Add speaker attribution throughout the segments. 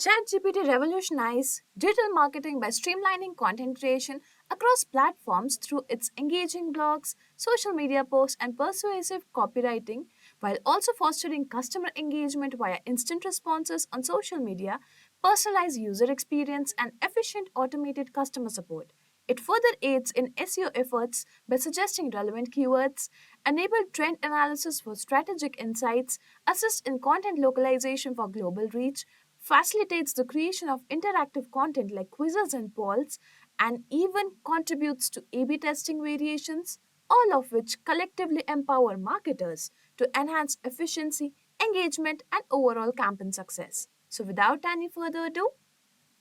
Speaker 1: ChatGPT revolutionized digital marketing by streamlining content creation across platforms through its engaging blogs, social media posts, and persuasive copywriting, while also fostering customer engagement via instant responses on social media, personalized user experience, and efficient automated customer support. It further aids in SEO efforts by suggesting relevant keywords, enable trend analysis for strategic insights, assist in content localization for global reach, facilitates the creation of interactive content like quizzes and polls, and even contributes to A B testing variations, all of which collectively empower marketers to enhance efficiency, engagement, and overall campaign success. So, without any further ado,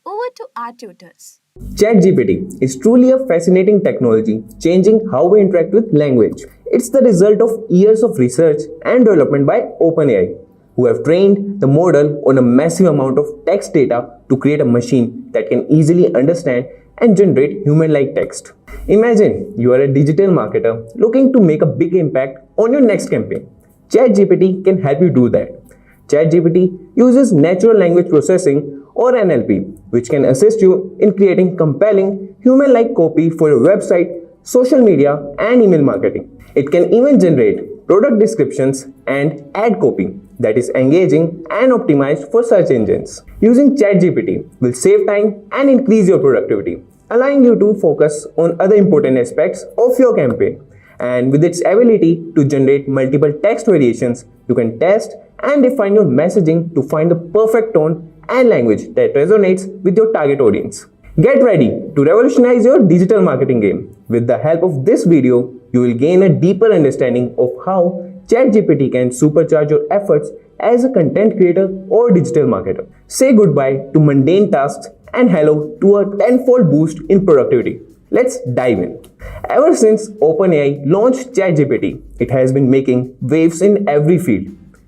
Speaker 1: over to our tutors.
Speaker 2: ChatGPT is truly a fascinating technology, changing how we interact with language. It's the result of years of research and development by OpenAI, who have trained the model on a massive amount of text data to create a machine that can easily understand and generate human-like text. Imagine you are a digital marketer looking to make a big impact on your next campaign. ChatGPT can help you do that. ChatGPT uses natural language processing or NLP, which can assist you in creating compelling human-like copy for your website, social media, and email marketing. It can even generate product descriptions and ad copy that is engaging and optimized for search engines. Using ChatGPT will save time and increase your productivity, allowing you to focus on other important aspects of your campaign. And with its ability to generate multiple text variations, you can test and refine your messaging to find the perfect tone and language that resonates with your target audience. Get ready to revolutionize your digital marketing game. With the help of this video, you will gain a deeper understanding of how ChatGPT can supercharge your efforts as a content creator or digital marketer. Say goodbye to mundane tasks and hello to a tenfold boost in productivity. Let's dive in. Ever since OpenAI launched ChatGPT, it has been making waves in every field,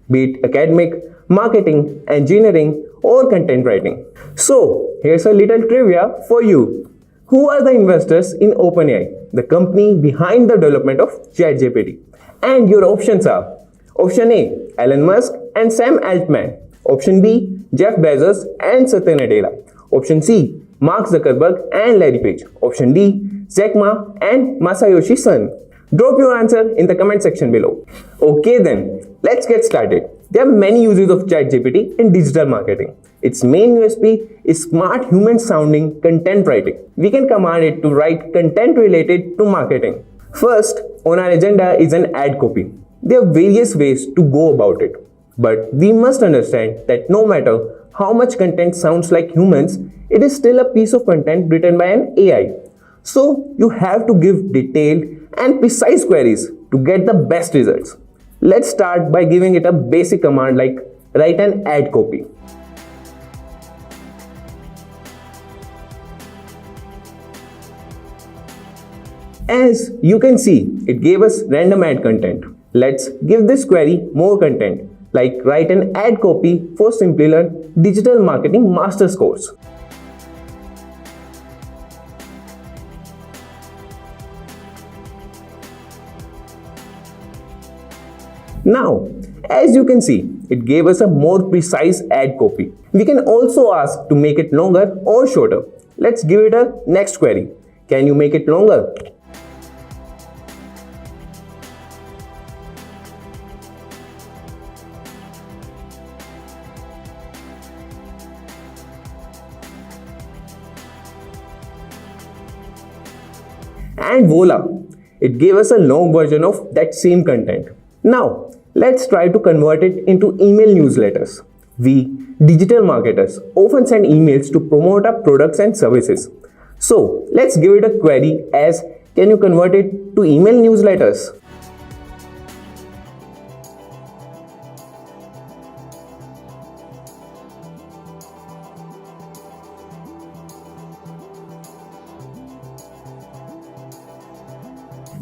Speaker 2: be it academic, marketing, engineering, or content writing. So, here's a little trivia for you. Who are the investors in OpenAI, the company behind the development of ChatGPT? And your options are: Option A, Elon Musk and Sam Altman. Option B, Jeff Bezos and Satya Nadella. Option C, Mark Zuckerberg and Larry Page. Option D, Jack Ma and Masayoshi Son. Drop your answer in the comment section below. Okay then, let's get started. There are many uses of ChatGPT in digital marketing. Its main USP is smart human-sounding content writing. We can command it to write content related to marketing. First on our agenda is an ad copy. There are various ways to go about it, but we must understand that no matter how much content sounds like humans, it is still a piece of content written by an AI. So you have to give detailed and precise queries to get the best results. Let's start by giving it a basic command like write an ad copy. As you can see, it gave us random ad content. Let's give this query more content, like write an ad copy for Simplilearn Digital Marketing Masters course. Now, as you can see, it gave us a more precise ad copy. We can also ask to make it longer or shorter. Let's give it a next query. Can you make it longer? And voila! It gave us a long version of that same content. Now, let's try to convert it into email newsletters. We, digital marketers, often send emails to promote our products and services. So, let's give it a query as, can you convert it to email newsletters?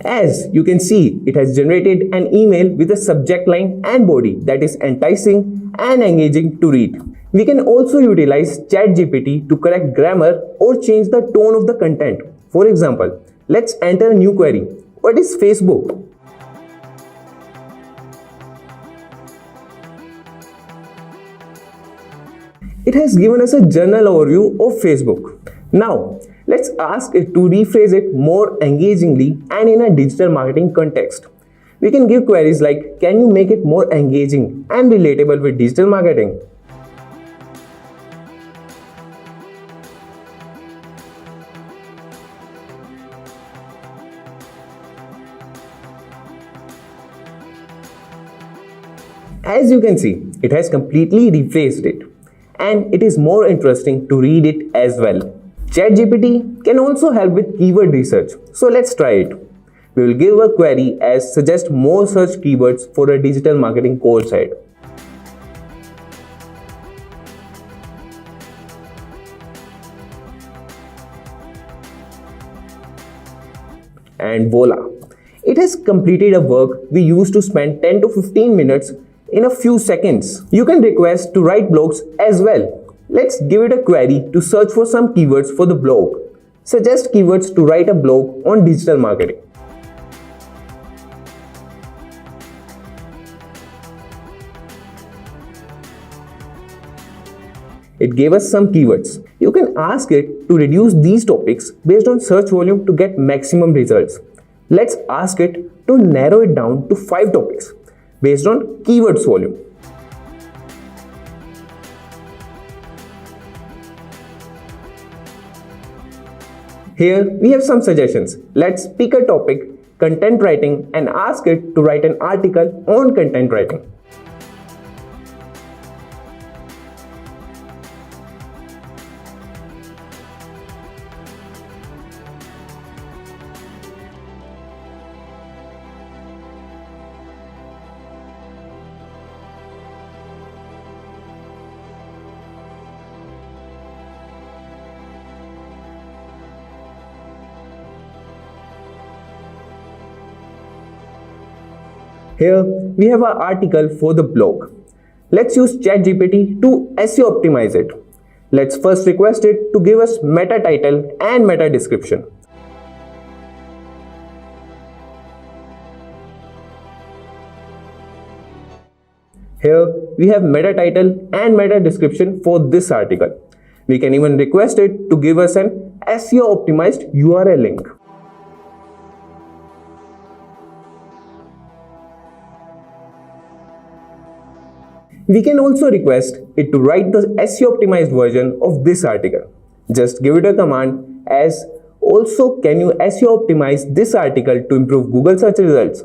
Speaker 2: As you can see, it has generated an email with a subject line and body that is enticing and engaging to read. We can also utilize ChatGPT to correct grammar or change the tone of the content. For example, let's enter a new query. What is Facebook? It has given us a general overview of Facebook. Now, let's ask it to rephrase it more engagingly and in a digital marketing context. We can give queries like, can you make it more engaging and relatable with digital marketing? As you can see, it has completely rephrased it, and it is more interesting to read it as well. ChatGPT can also help with keyword research, so let's try it. We will give a query as suggest more search keywords for a digital marketing course ad. And voila! It has completed a work we used to spend 10 to 15 minutes in a few seconds. You can request to write blogs as well. Let's give it a query to search for some keywords for the blog. Suggest keywords to write a blog on digital marketing. It gave us some keywords. You can ask it to reduce these topics based on search volume to get maximum results. Let's ask it to narrow it down to 5 topics based on keywords volume. Here we have some suggestions. Let's pick a topic, content writing, and ask it to write an article on content writing. Here we have our article for the blog. Let's use ChatGPT to SEO optimize it. Let's first request it to give us meta title and meta description. Here we have meta title and meta description for this article. We can even request it to give us an SEO optimized URL link. We can also request it to write the SEO optimized version of this article. Just give it a command as also can you SEO optimize this article to improve Google search results.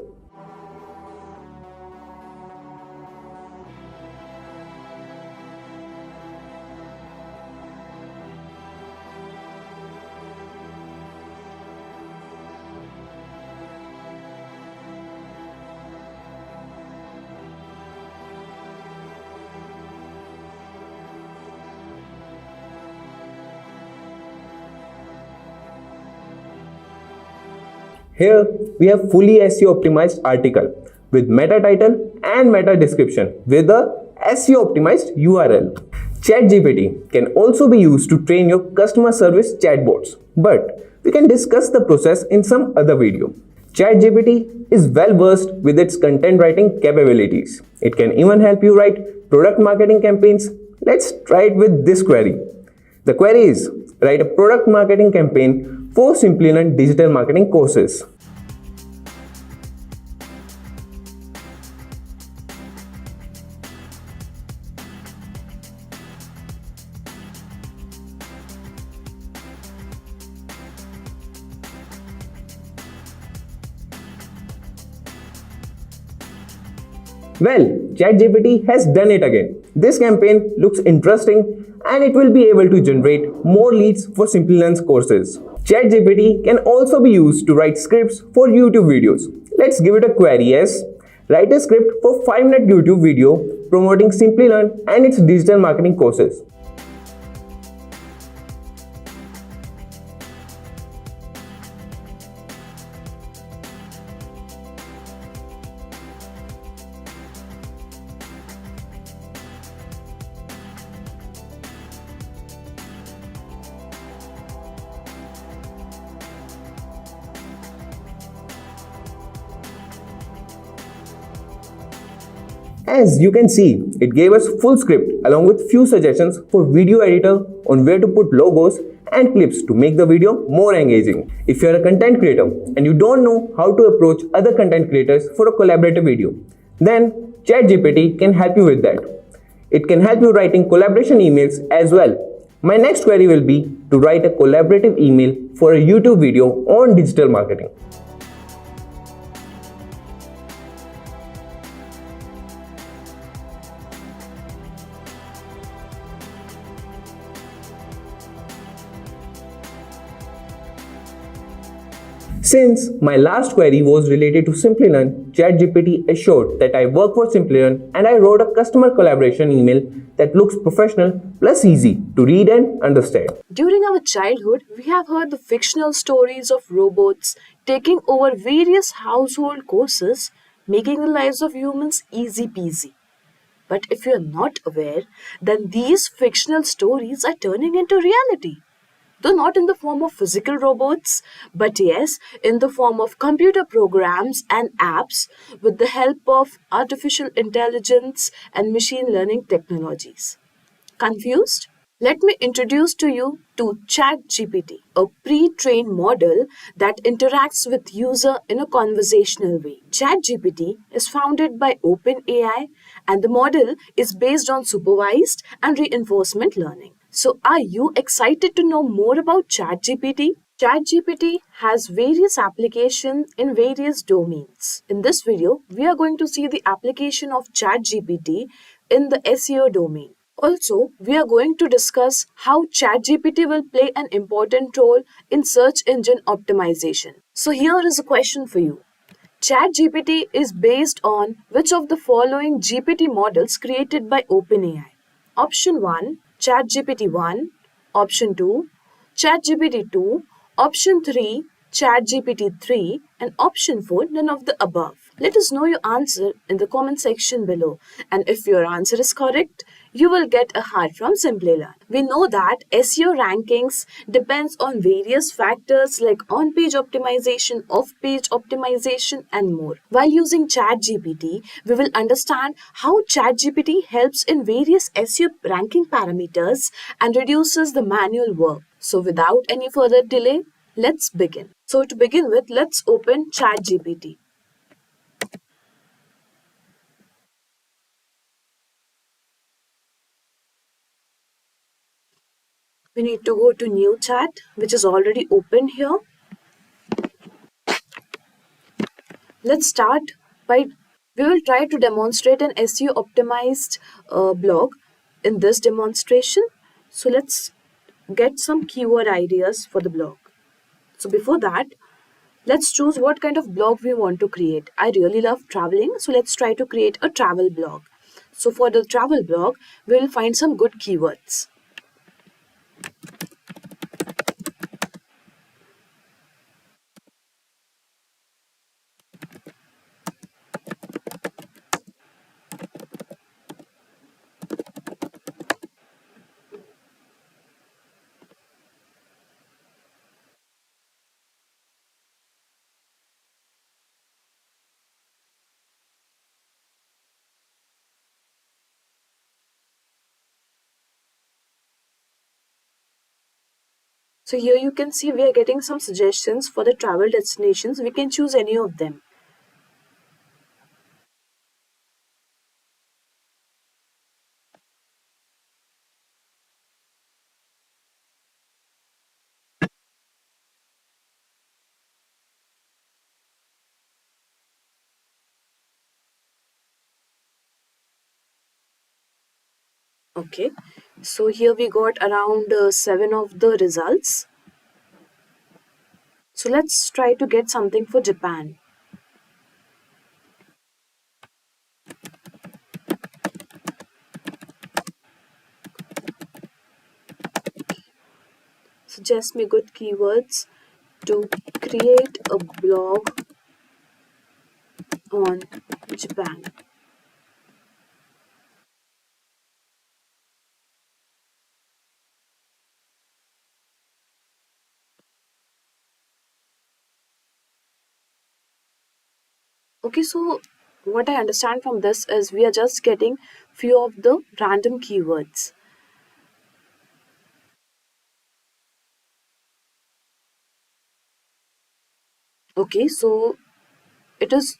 Speaker 2: Here we have fully SEO optimized article with meta title and meta description with a SEO optimized URL. ChatGPT can also be used to train your customer service chatbots, but we can discuss the process in some other video. ChatGPT is well versed with its content writing capabilities. It can even help you write product marketing campaigns. Let's try it with this query. The query is write a product marketing campaign for Simplilearn digital marketing courses. Well, ChatGPT has done it again. This campaign looks interesting and it will be able to generate more leads for Simplilearn's courses. ChatGPT can also be used to write scripts for YouTube videos. Let's give it a query as write a script for 5-minute YouTube video promoting Simplilearn and its digital marketing courses. As you can see, it gave us full script along with few suggestions for video editor on where to put logos and clips to make the video more engaging. If you are a content creator and you don't know how to approach other content creators for a collaborative video, then ChatGPT can help you with that. It can help you writing collaboration emails as well. My next query will be to write a collaborative email for a YouTube video on digital marketing. Since my last query was related to Simplilearn, ChatGPT assured that I work for Simplilearn and I wrote a customer collaboration email that looks professional plus easy to read and understand.
Speaker 1: During our childhood, we have heard the fictional stories of robots taking over various household courses, making the lives of humans easy peasy. But if you're not aware, then these fictional stories are turning into reality. Though not in the form of physical robots, but yes, in the form of computer programs and apps with the help of artificial intelligence and machine learning technologies. Confused? Let me introduce to you to ChatGPT, a pre-trained model that interacts with user in a conversational way. ChatGPT is founded by OpenAI and the model is based on supervised and reinforcement learning. So are you excited to know more about ChatGPT? ChatGPT has various applications in various domains. In this video, we are going to see the application of ChatGPT in the SEO domain. Also, we are going to discuss how ChatGPT will play an important role in search engine optimization. So, here is a question for you. ChatGPT is based on which of the following GPT models created by OpenAI? Option 1, ChatGPT 1, option 2, ChatGPT 2, option 3, ChatGPT 3, and option 4, none of the above. Let us know your answer in the comment section below. And if your answer is correct, you will get a heart from Simplilearn. We know that SEO rankings depends on various factors like on-page optimization, off-page optimization, and more. While using ChatGPT, we will understand how ChatGPT helps in various SEO ranking parameters and reduces the manual work. So without any further delay, let's begin. So to begin with, let's open ChatGPT. We need to go to new chat, which is already open here. Let's start by, we will try to demonstrate an SEO optimized blog in this demonstration. So let's get some keyword ideas for the blog. So before that, let's choose what kind of blog we want to create. I really love traveling, so let's try to create a travel blog. So for the travel blog, we will find some good keywords. So here you can see we are getting some suggestions for the travel destinations. We can choose any of them. Okay, so here we got around 7 of the results. So let's try to get something for Japan. Suggest me good keywords to create a blog on Japan. Okay, so What I understand from this is we are just getting few of the random keywords. Okay, so it is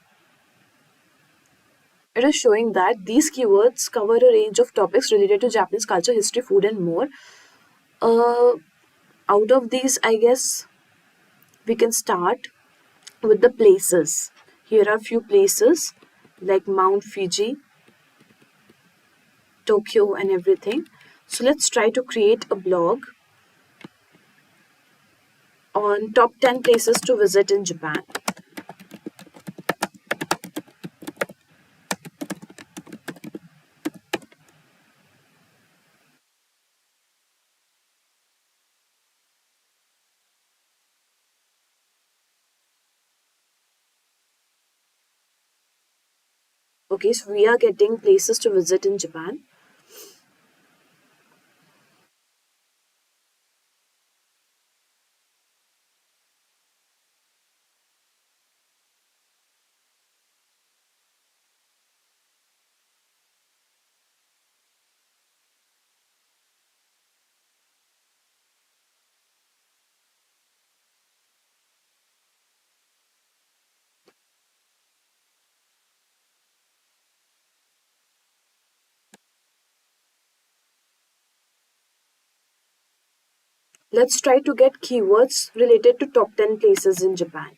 Speaker 1: it is showing that these keywords cover a range of topics related to Japanese culture, history, food, and more. Uh, Out of these, I guess we can start with the places. Here are few places like Mount Fuji, Tokyo, and everything. So let's try to create a blog on top 10 places to visit in Japan. Okay, so we are getting places to visit in Japan. Let's try to get keywords related to top 10 places in Japan.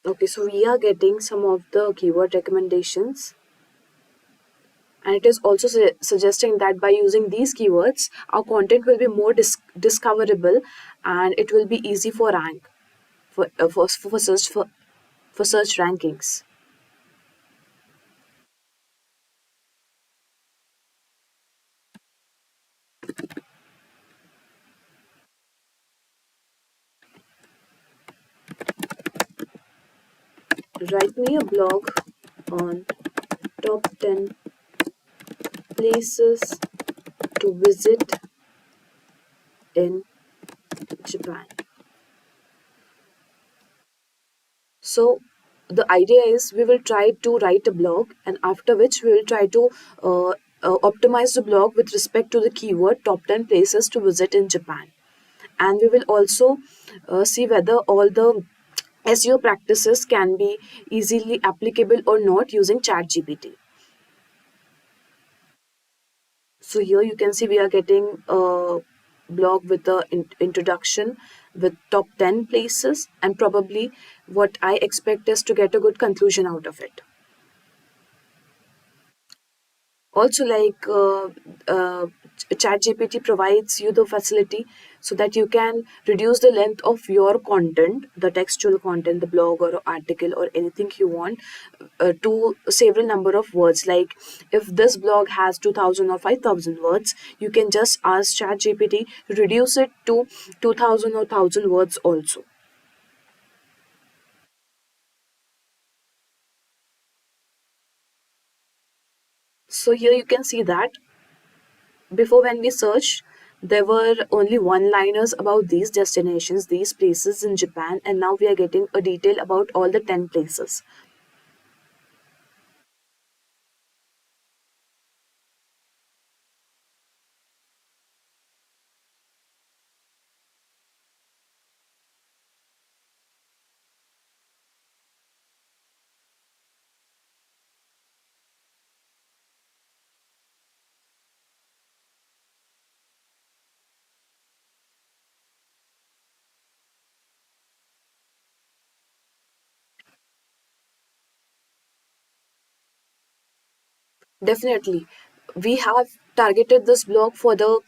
Speaker 1: Okay, so we are getting some of the keyword recommendations, and it is also suggesting that by using these keywords, our content will be more discoverable, and it will be easy for rank for search rankings. Write me a blog on top 10 places to visit in Japan. So the idea is we will try to write a blog, and after which we will try to optimize the blog with respect to the keyword top 10 places to visit in Japan. And we will also see whether all the SEO practices can be easily applicable or not using ChatGPT. So here you can see we are getting a blog with the introduction with top 10 places, and probably what I expect is to get a good conclusion out of it. Also, like ChatGPT provides you the facility so that you can reduce the length of your content, the textual content, the blog or article or anything you want, to several number of words. Like if this blog has 2000 or 5000 words, you can just ask ChatGPT to reduce it to 2000 or 1000 words also. So here you can see that before, when we searched, there were only one liners about these destinations, these places in Japan, and now we are getting a detail about all the 10 places. Definitely. We have targeted this blog for the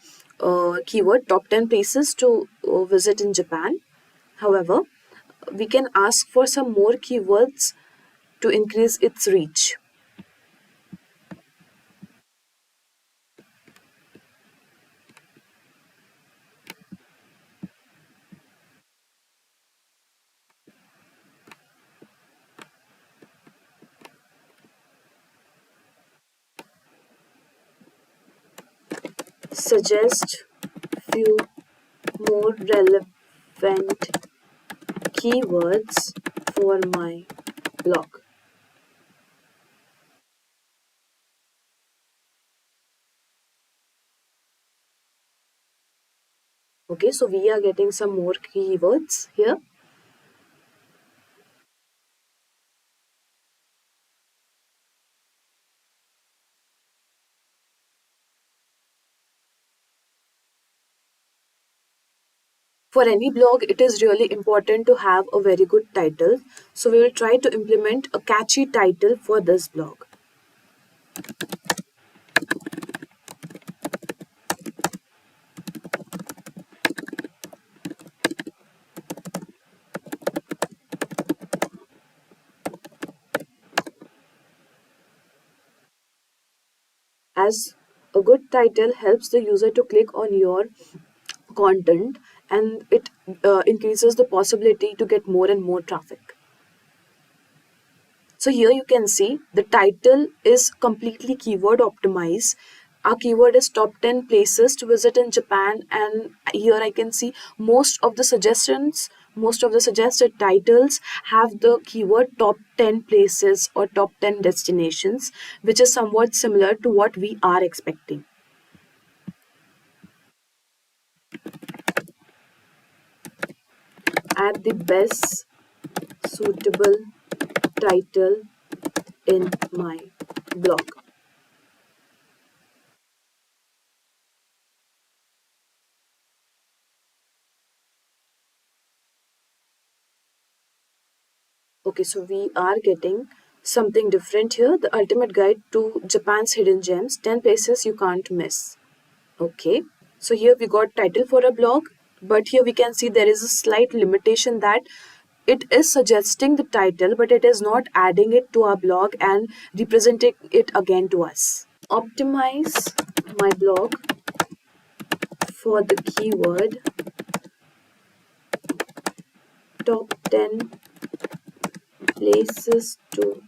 Speaker 1: keyword top 10 places to visit in Japan. However, we can ask for some more keywords to increase its reach. Suggest few more relevant keywords for my blog. Okay, so we are getting some more keywords here. For any blog, it is really important to have a very good title. So we will try to implement a catchy title for this blog. As a good title helps the user to click on your content, and it increases the possibility to get more and more traffic. So here you can see the title is completely keyword optimized. Our keyword is top 10 places to visit in Japan, and here I can see most of the suggested titles have the keyword top 10 places or top 10 destinations, which is somewhat similar to what we are expecting. Add the best suitable title in my blog. Okay, so we are getting something different here. The ultimate guide to Japan's hidden gems, 10 places you can't miss. Okay, so here we got title for a blog, but here we can see there is a slight limitation that it is suggesting the title, but it is not adding it to our blog and representing it again to us. Optimize my blog for the keyword top 10 places to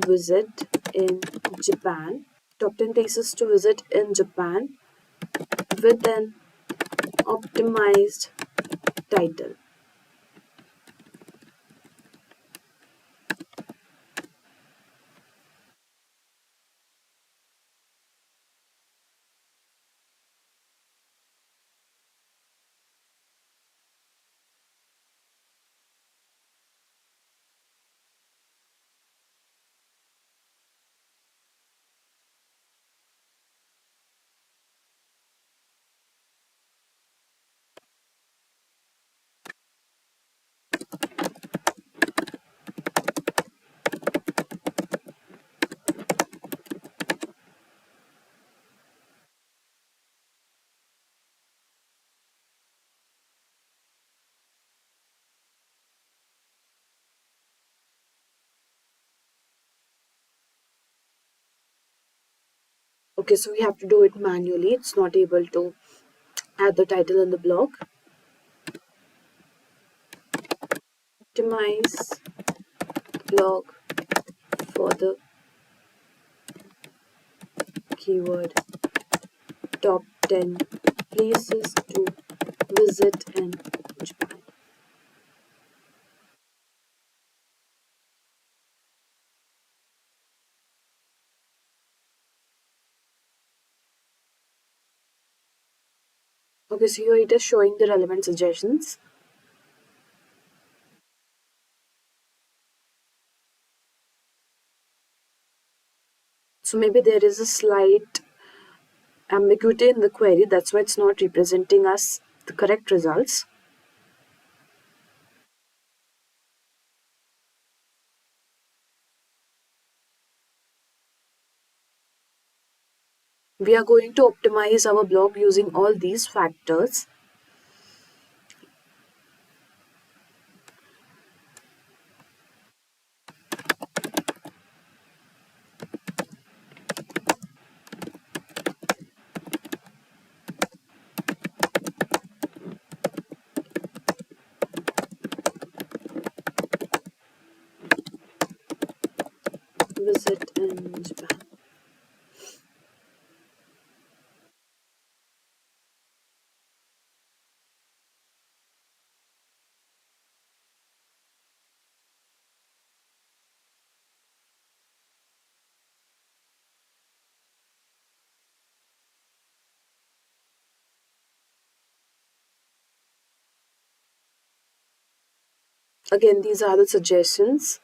Speaker 1: visit in Japan. Top 10 places to visit in Japan with an optimized title. Okay, so we have to do it manually. It's not able to add the title in the blog. Optimize blog for the keyword top 10 places to visit in Japan. Okay, so here it is showing the relevant suggestions. So maybe there is a slight ambiguity in the query, that's why it's not representing us the correct results. We are going to optimize our blog using all these factors. Visit in Japan. Again, these are the suggestions.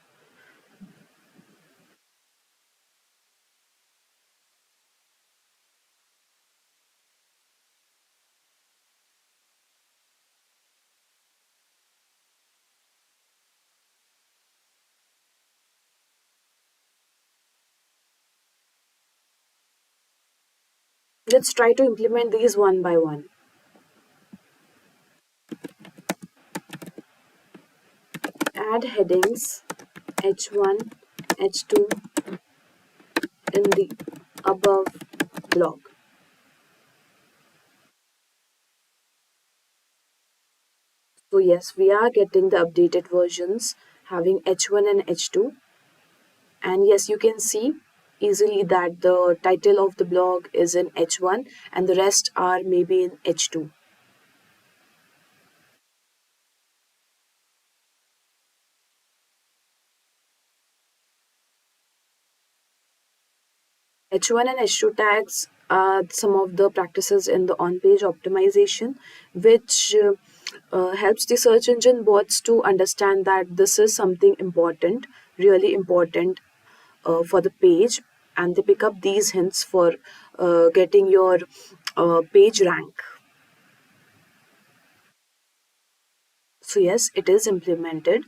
Speaker 1: Let's try to implement these one by one. Add headings H1, H2 in the above blog. So yes, we are getting the updated versions having H1 and H2. And yes, you can see easily that the title of the blog is in H1 and the rest are maybe in H2. H1 and H2 tags are some of the practices in the on-page optimization, which helps the search engine bots to understand that this is something important, really important for the page, and they pick up these hints for getting your page rank. So yes, it is implemented.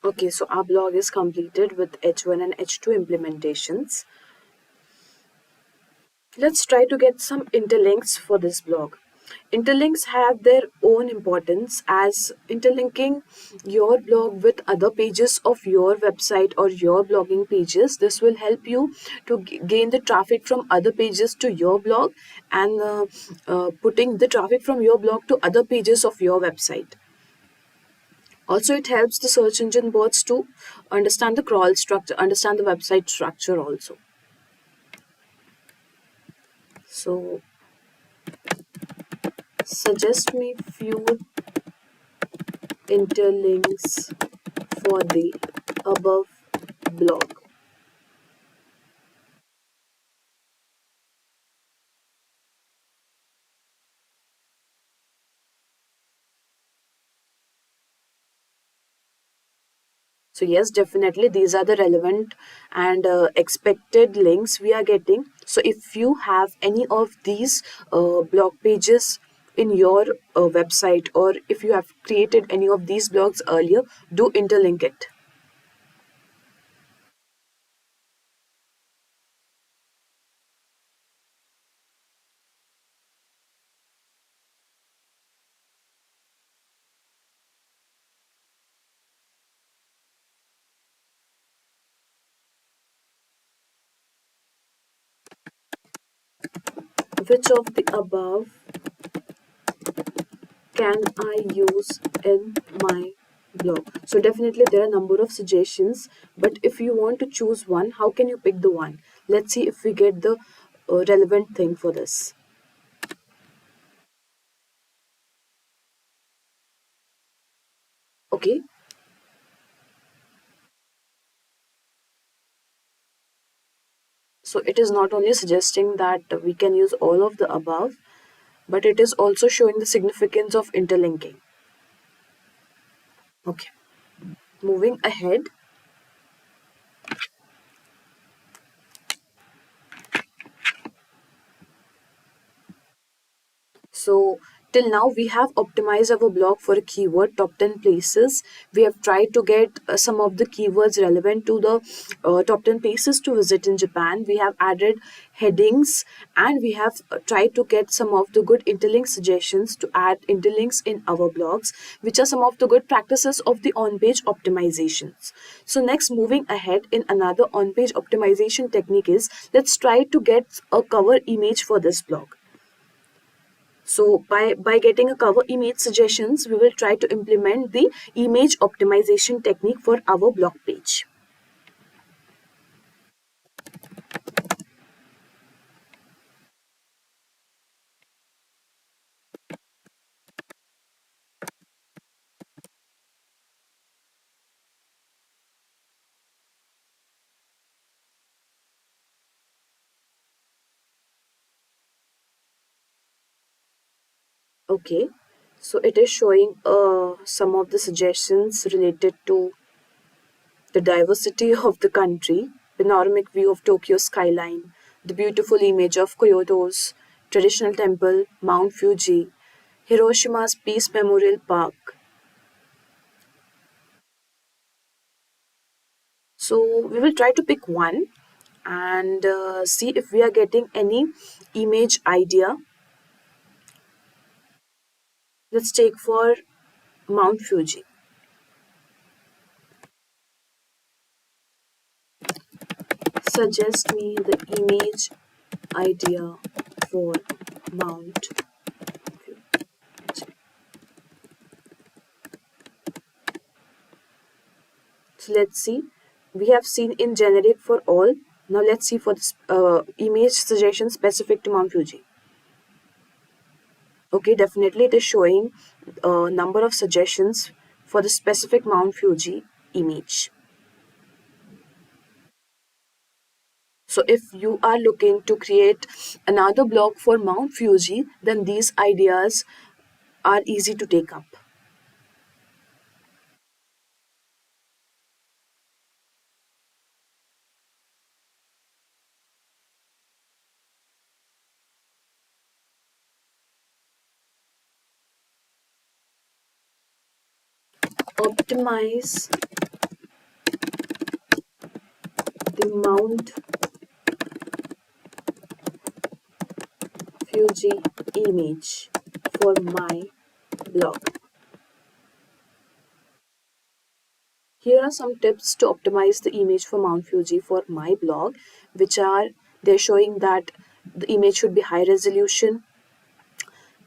Speaker 1: Okay, so our blog is completed with H1 and H2 implementations. Let's try to get some interlinks for this blog. Interlinks have their own importance as interlinking your blog with other pages of your website or your blogging pages. This will help you to gain the traffic from other pages to your blog and putting the traffic from your blog to other pages of your website. Also, it helps the search engine bots to understand the crawl structure, understand the website structure also. So, suggest me few interlinks for the above blog. So yes, definitely these are the relevant and expected links we are getting. So if you have any of these blog pages in your website, or if you have created any of these blogs earlier, do interlink it. Which of the above can I use in my blog? So definitely there are a number of suggestions, but if you want to choose one, how can you pick the one? Let's see if we get the relevant thing for this. Okay, so it is not only suggesting that we can use all of the above, but it is also showing the significance of interlinking. Okay, moving ahead. So till now we have optimized our blog for a keyword top 10 places. We have tried to get some of the keywords relevant to the top 10 places to visit in Japan. We have added headings, and we have tried to get some of the good interlink suggestions to add interlinks in our blogs, which are some of the good practices of the on-page optimizations. So next, moving ahead in another on-page optimization technique is, let's try to get a cover image for this blog. So by getting a cover image suggestions, we will try to implement the image optimization technique for our blog page. Okay, so it is showing some of the suggestions related to the diversity of the country, panoramic view of Tokyo skyline, the beautiful image of Kyoto's traditional temple, Mount Fuji, Hiroshima's Peace Memorial Park. So we will try to pick one and see if we are getting any image idea. Let's take for Mount Fuji. Suggest me the image idea for Mount Fuji. So let's see. We have seen in generate for all. Now let's see for this image suggestion specific to Mount Fuji. Okay, definitely it is showing a number of suggestions for the specific Mount Fuji image. So if you are looking to create another blog for Mount Fuji, then these ideas are easy to take up. Optimize the Mount Fuji image for my blog. Here are some tips to optimize the image for Mount Fuji for my blog, which are, they're showing that the image should be high resolution,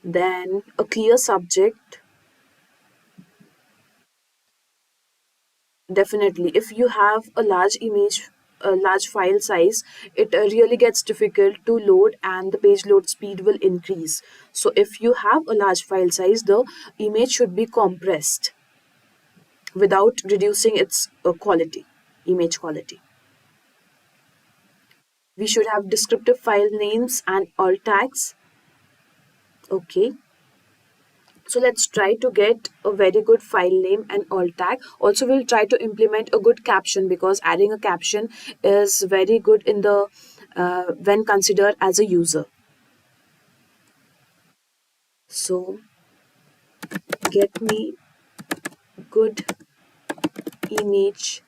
Speaker 1: then a clear subject. Definitely, if you have a large image, a large file size, it really gets difficult to load and the page load speed will increase. So if you have a large file size, the image should be compressed without reducing its quality, image quality. We should have descriptive file names and alt tags. Okay, so let's try to get a very good file name and alt tag. Also, we'll try to implement a good caption, because adding a caption is very good in the when considered as a user. So get me good image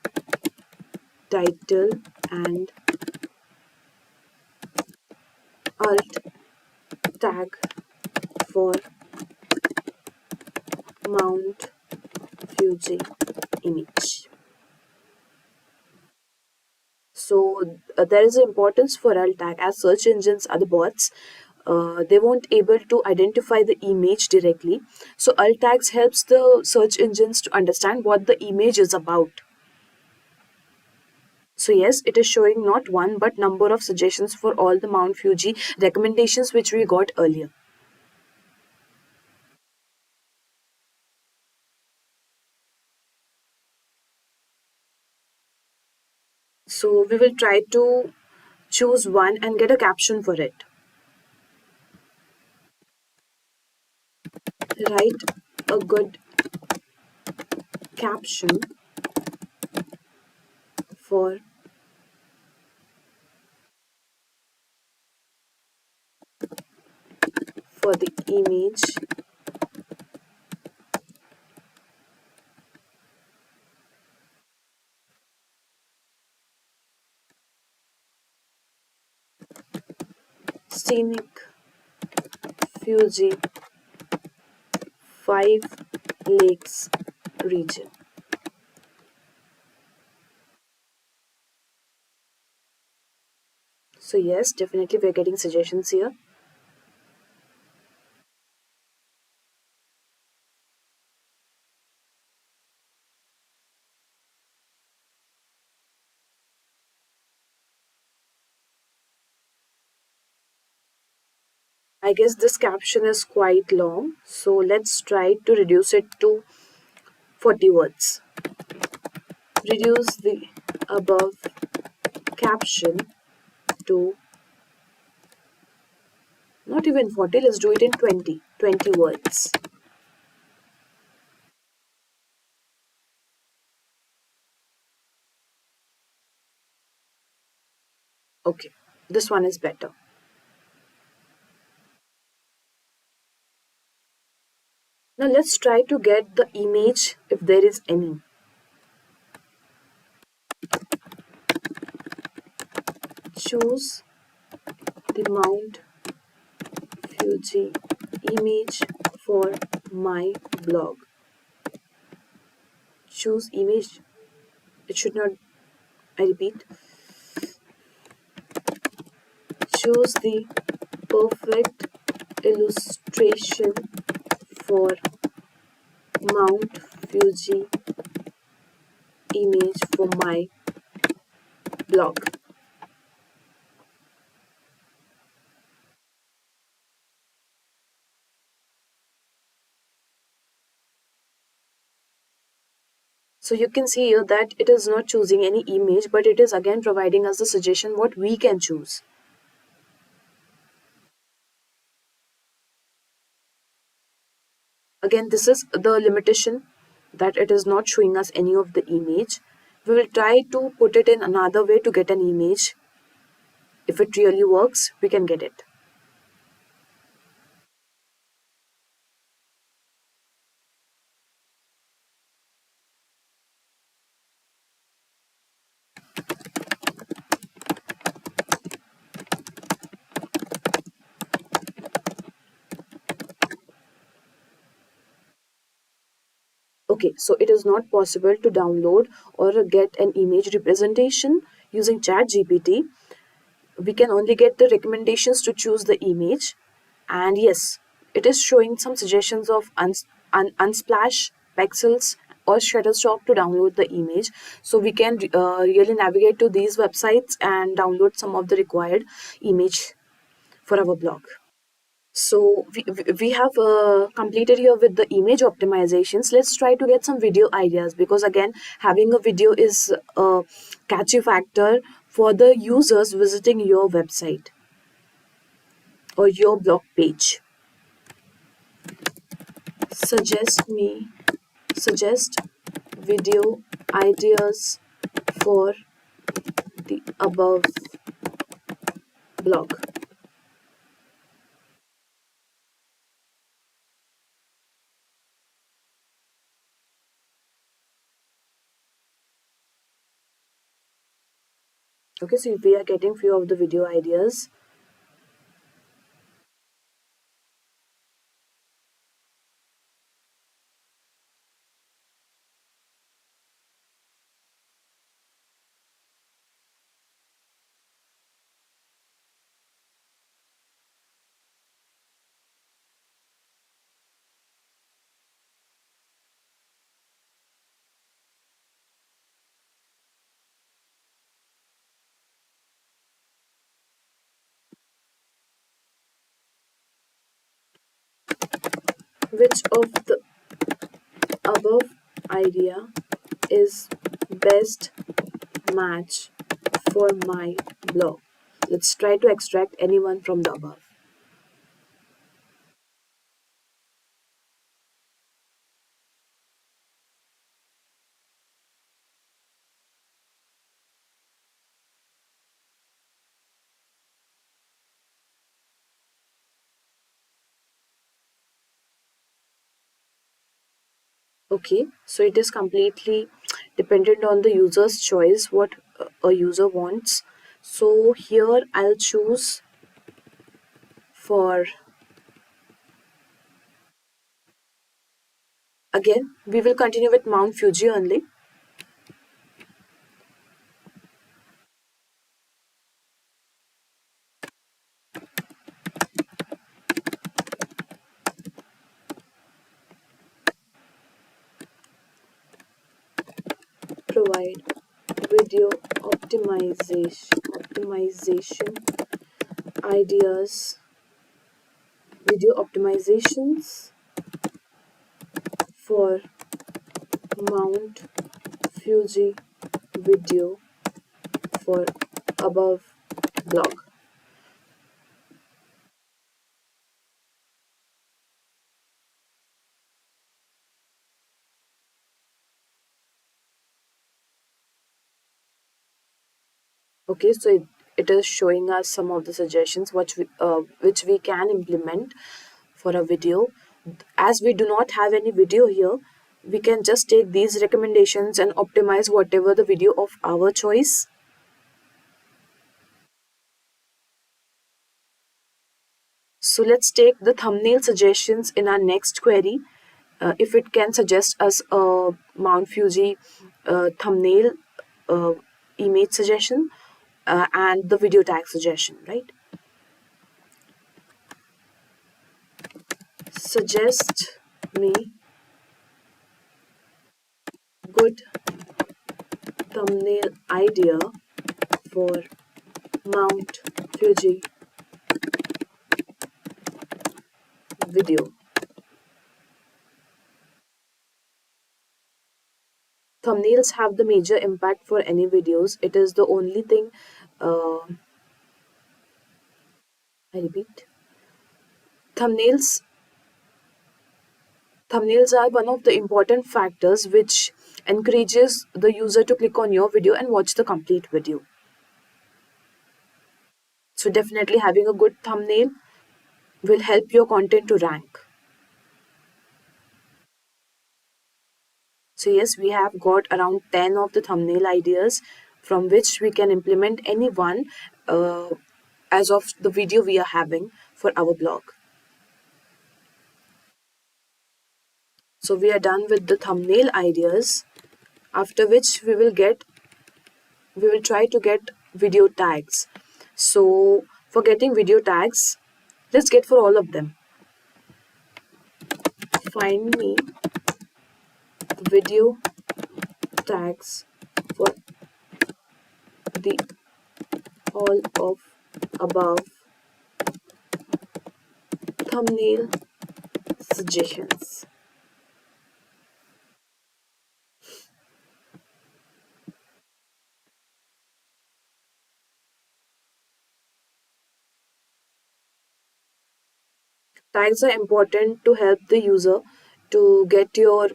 Speaker 1: title and alt tag for Mount Fuji image. So there is an importance for alt tag, as search engines are the bots. they won't able to identify the image directly. So alt tags helps the search engines to understand what the image is about. So yes, it is showing not one but number of suggestions for all the Mount Fuji recommendations which we got earlier. So we will try to choose one and get a caption for it. Write a good caption for the image scenic Fuji 5 lakes region. So yes, definitely we're getting suggestions here. I guess this caption is quite long, so let's try to reduce it to 40 words. Reduce the above caption to not even 40, let's do it in 20 words. Okay, this one is better. Now let's try to get the image if there is any. Choose the Mount Fuji image for my blog. Choose image. It should not, I repeat, choose the perfect illustration for Mount Fuji image for my blog. So you can see here that it is not choosing any image, but it is again providing us the suggestion what we can choose. Again, this is the limitation that it is not showing us any of the image. We will try to put it in another way to get an image. If it really works, we can get it. Okay, so it is not possible to download or get an image representation using ChatGPT. We can only get the recommendations to choose the image. And yes, it is showing some suggestions of Unsplash, Pexels, or Shutterstock to download the image. So we can really navigate to these websites and download some of the required image for our blog. So we have completed here with the image optimizations. Let's try to get some video ideas, because again, having a video is a catchy factor for the users visiting your website or your blog page. Suggest me, suggest video ideas for the above blog. Okay, so we are getting few of the video ideas. Which of the above idea is best match for my blog? Let's try to extract anyone from the above. Okay, so it is completely dependent on the user's choice what a user wants. So here I'll choose for, again we will continue with Mount Fuji only. Provide video optimization ideas, video optimizations for Mount Fuji video for above blog. Okay, so it is showing us some of the suggestions which we can implement for a video. As we do not have any video here, we can just take these recommendations and optimize whatever the video of our choice. So let's take the thumbnail suggestions in our next query. If it can suggest us a Mount Fuji thumbnail uh, image suggestion and the video tag suggestion, right? Suggest me good thumbnail idea for Mount Fuji video. Thumbnails have the major impact for any videos. It is the only thing, I repeat, thumbnails thumbnails are one of the important factors which encourages the user to click on your video and watch the complete video. So definitely having a good thumbnail will help your content to rank. So yes, we have got around 10 of the thumbnail ideas from which we can implement any one uh, as of the video we are having for our blog. So we are done with the thumbnail ideas, after which we will try to get video tags. So for getting video tags, let's get for all of them. Find me video tags for the all of above thumbnail suggestions. Tags are important to help the user to get your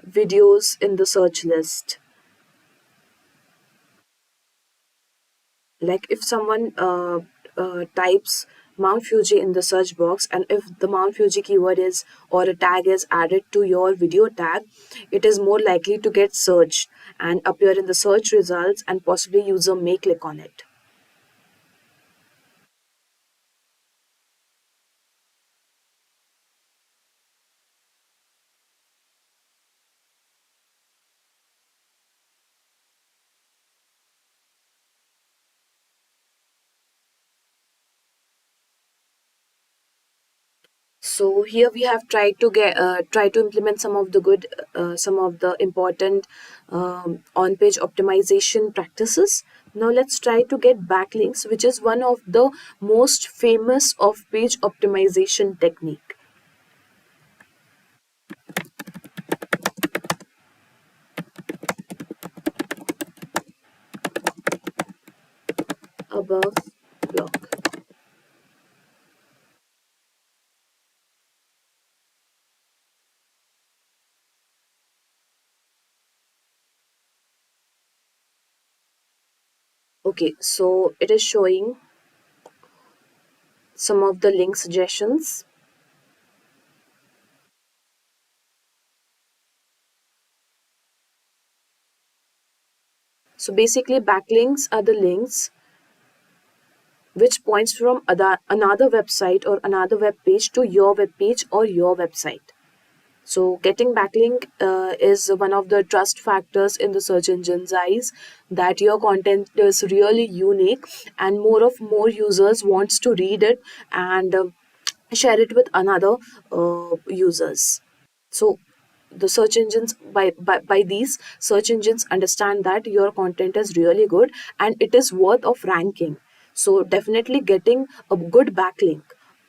Speaker 1: videos in the search list. Like if someone types Mount Fuji in the search box, and if the Mount Fuji keyword is or a tag is added to your video tag, it is more likely to get searched and appear in the search results, and possibly user may click on it. So here we have tried to implement some of the important on page optimization practices. Now let's try to get backlinks, which is one of the most famous off page optimization technique. Okay, so it is showing some of the link suggestions. So basically, backlinks are the links which points from another website or another web page to your web page or your website. So getting backlink is one of the trust factors in the search engine's eyes, that your content is really unique and more users wants to read it and share it with another users. So the search engines, by these search engines understand that your content is really good and it is worth of ranking. So definitely getting a good backlink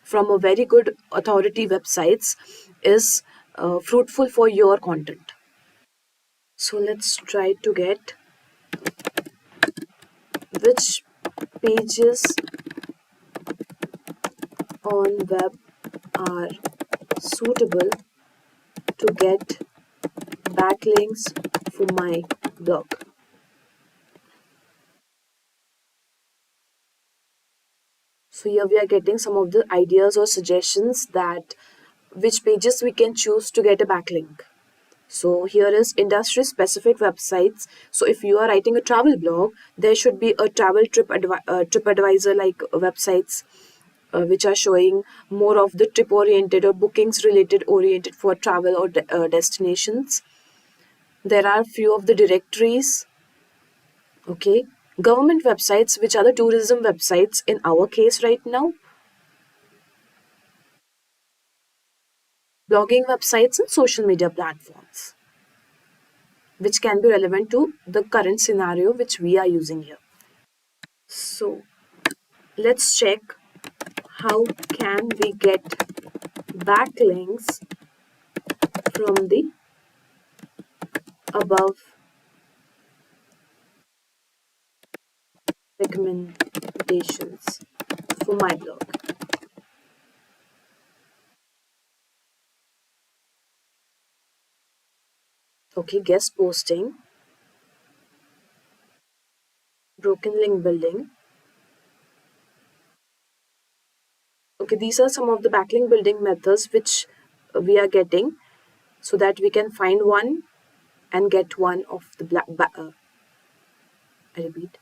Speaker 1: from a very good authority websites is fruitful for your content. So let's try to get which pages on web are suitable to get backlinks for my blog. So here we are getting some of the ideas or suggestions that which pages we can choose to get a backlink. So here is industry specific websites. So if you are writing a travel blog, there should be a travel trip advisor like websites which are showing more of the trip oriented or bookings related oriented for travel or destinations. There are few of the directories. Okay, government websites, which are the tourism websites in our case right now, blogging websites, and social media platforms, which can be relevant to the current scenario which we are using here. So let's check how can we get backlinks from the above recommendations for my blog. Okay, guest posting, broken link building. Okay, these are some of the backlink building methods which we are getting so that we can find one and get one of the I repeat.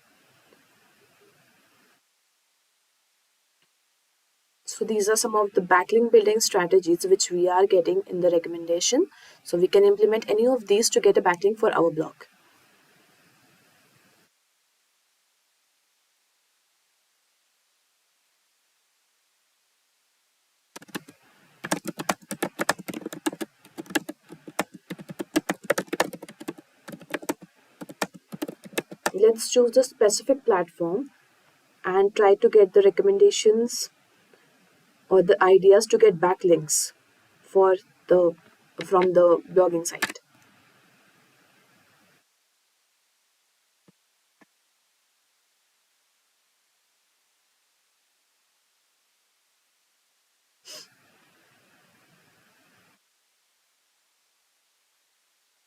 Speaker 1: So these are some of the backlink building strategies which we are getting in the recommendation. So we can implement any of these to get a backlink for our blog. Let's choose a specific platform and try to get the recommendations or the ideas to get backlinks for the from the blogging site.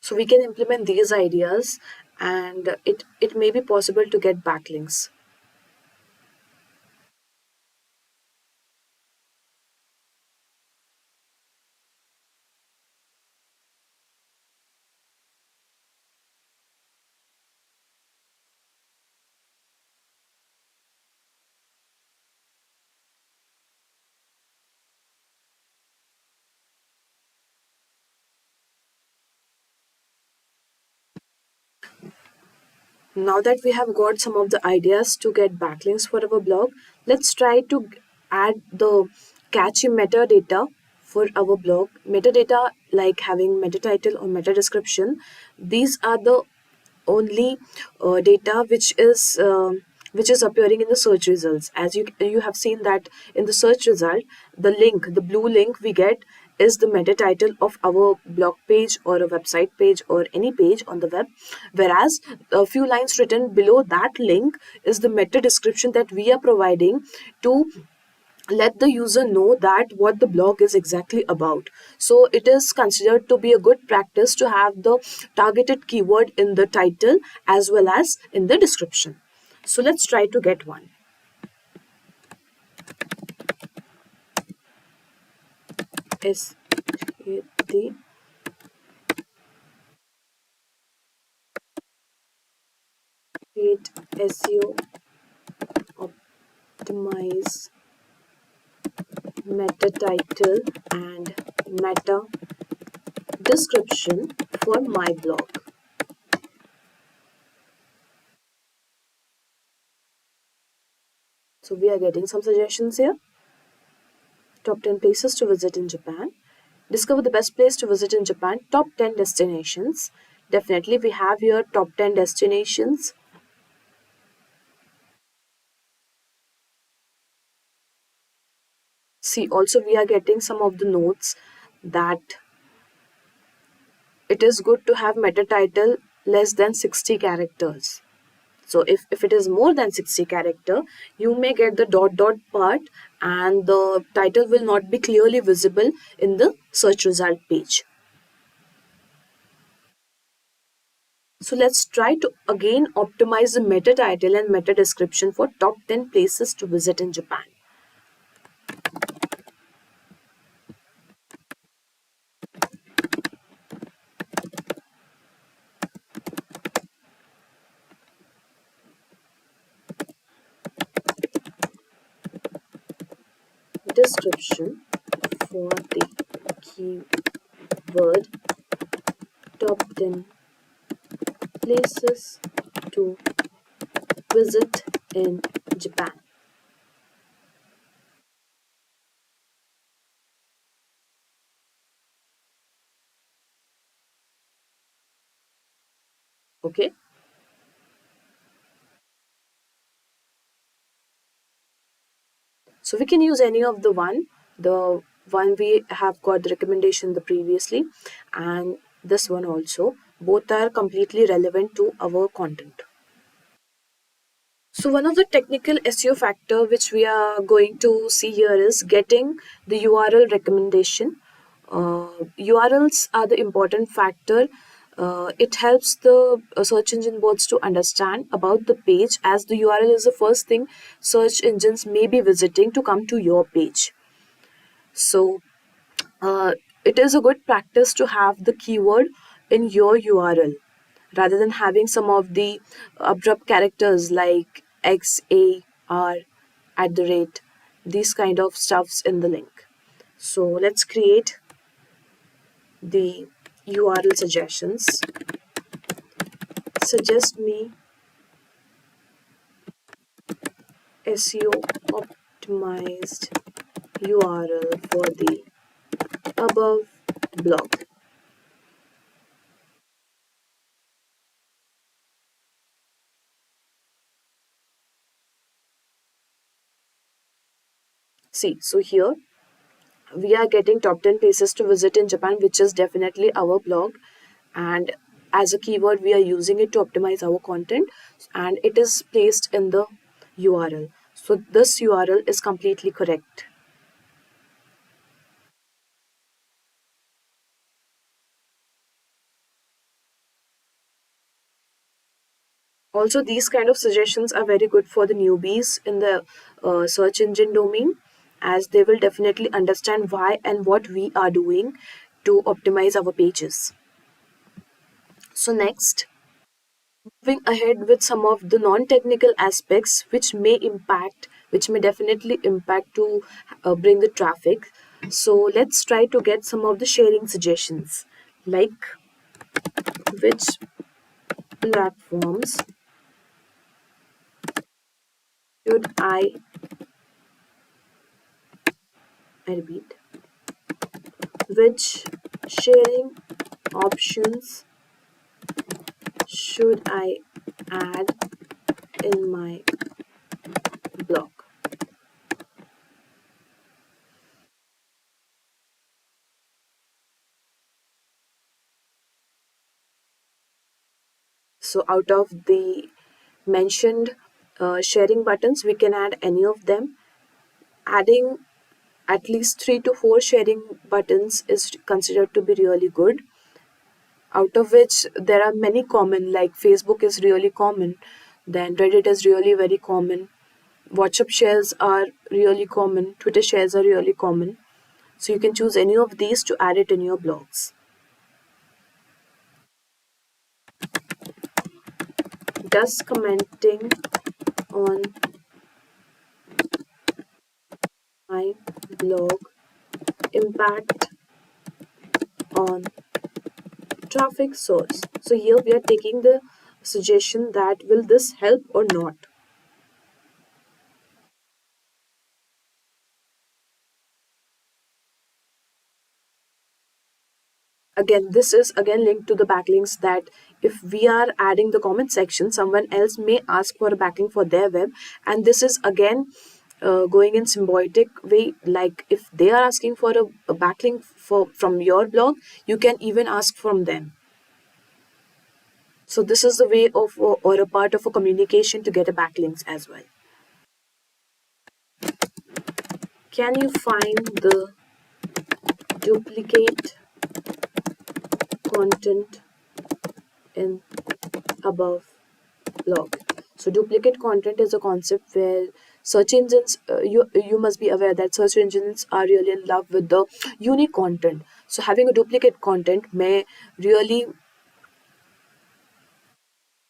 Speaker 1: So we can implement these ideas and it may be possible to get backlinks. Now that we have got some of the ideas to get backlinks for our blog, let's try to add the catchy metadata for our blog. Metadata like having meta title or meta description. These are the only data which is appearing in the search results. As you have seen that in the search result, the blue link we get is the meta title of our blog page or a website page or any page on the web, whereas a few lines written below that link is the meta description that we are providing to let the user know that what the blog is exactly about. So it is considered to be a good practice to have the targeted keyword in the title as well as in the description. So let's try to get one. Is the create SEO optimize meta title and meta description for my blog. So we are getting some suggestions here. Top 10 places to visit in Japan. Discover the best place to visit in Japan. Top 10 destinations. Definitely, we have here top 10 destinations. See, also, we are getting some of the notes that it is good to have meta title less than 60 characters. So, if it is more than 60 character, you may get the dot dot part and the title will not be clearly visible in the search result page. So let's try to again optimize the meta title and meta description for top 10 places to visit in Japan. Description for the keyword top 10 places to visit in Japan. Okay, so we can use any of the one we have got the recommendation the previously, and this one also. Both are completely relevant to our content. So one of the technical SEO factor which we are going to see here is getting the URL recommendation. URLs are the important factor. It helps the search engine bots to understand about the page, as the URL is the first thing search engines may be visiting to come to your page. So uh, it is a good practice to have the keyword in your URL rather than having some of the abrupt characters like XAR at the rate, these kind of stuffs in the link. So let's create the URL suggestions. Suggest me SEO optimized URL for the above blog. See, so here we are getting top 10 places to visit in Japan, which is definitely our blog. And as a keyword, we are using it to optimize our content, and it is placed in the URL. So this URL is completely correct. Also, these kind of suggestions are very good for the newbies in the search engine domain, as they will definitely understand why and what we are doing to optimize our pages. So next, moving ahead with some of the non-technical aspects which may definitely impact to bring the traffic. So let's try to get some of the sharing suggestions, like which platforms should I repeat, which sharing options should I add in my blog. So out of the mentioned sharing buttons, we can add any of them. Adding at least 3 to 4 sharing buttons is considered to be really good, out of which there are many common, like Facebook is really common. Then Reddit is really very common. WhatsApp shares are really common. Twitter shares are really common. So you can choose any of these to add it in your blogs. Does commenting on my blog impact on traffic source? So here we are taking the suggestion that will this help or not. Again, this is again linked to the backlinks, that if we are adding the comment section, someone else may ask for a backlink for their web, and this is again going in symbiotic way. Like if they are asking for a backlink for from your blog, you can even ask from them. So this is the way of or a part of a communication to get a backlinks as well. Can you find the duplicate content in above blog? So duplicate content is a concept where search engines, you must be aware that search engines are really in love with the unique content. So having a duplicate content may really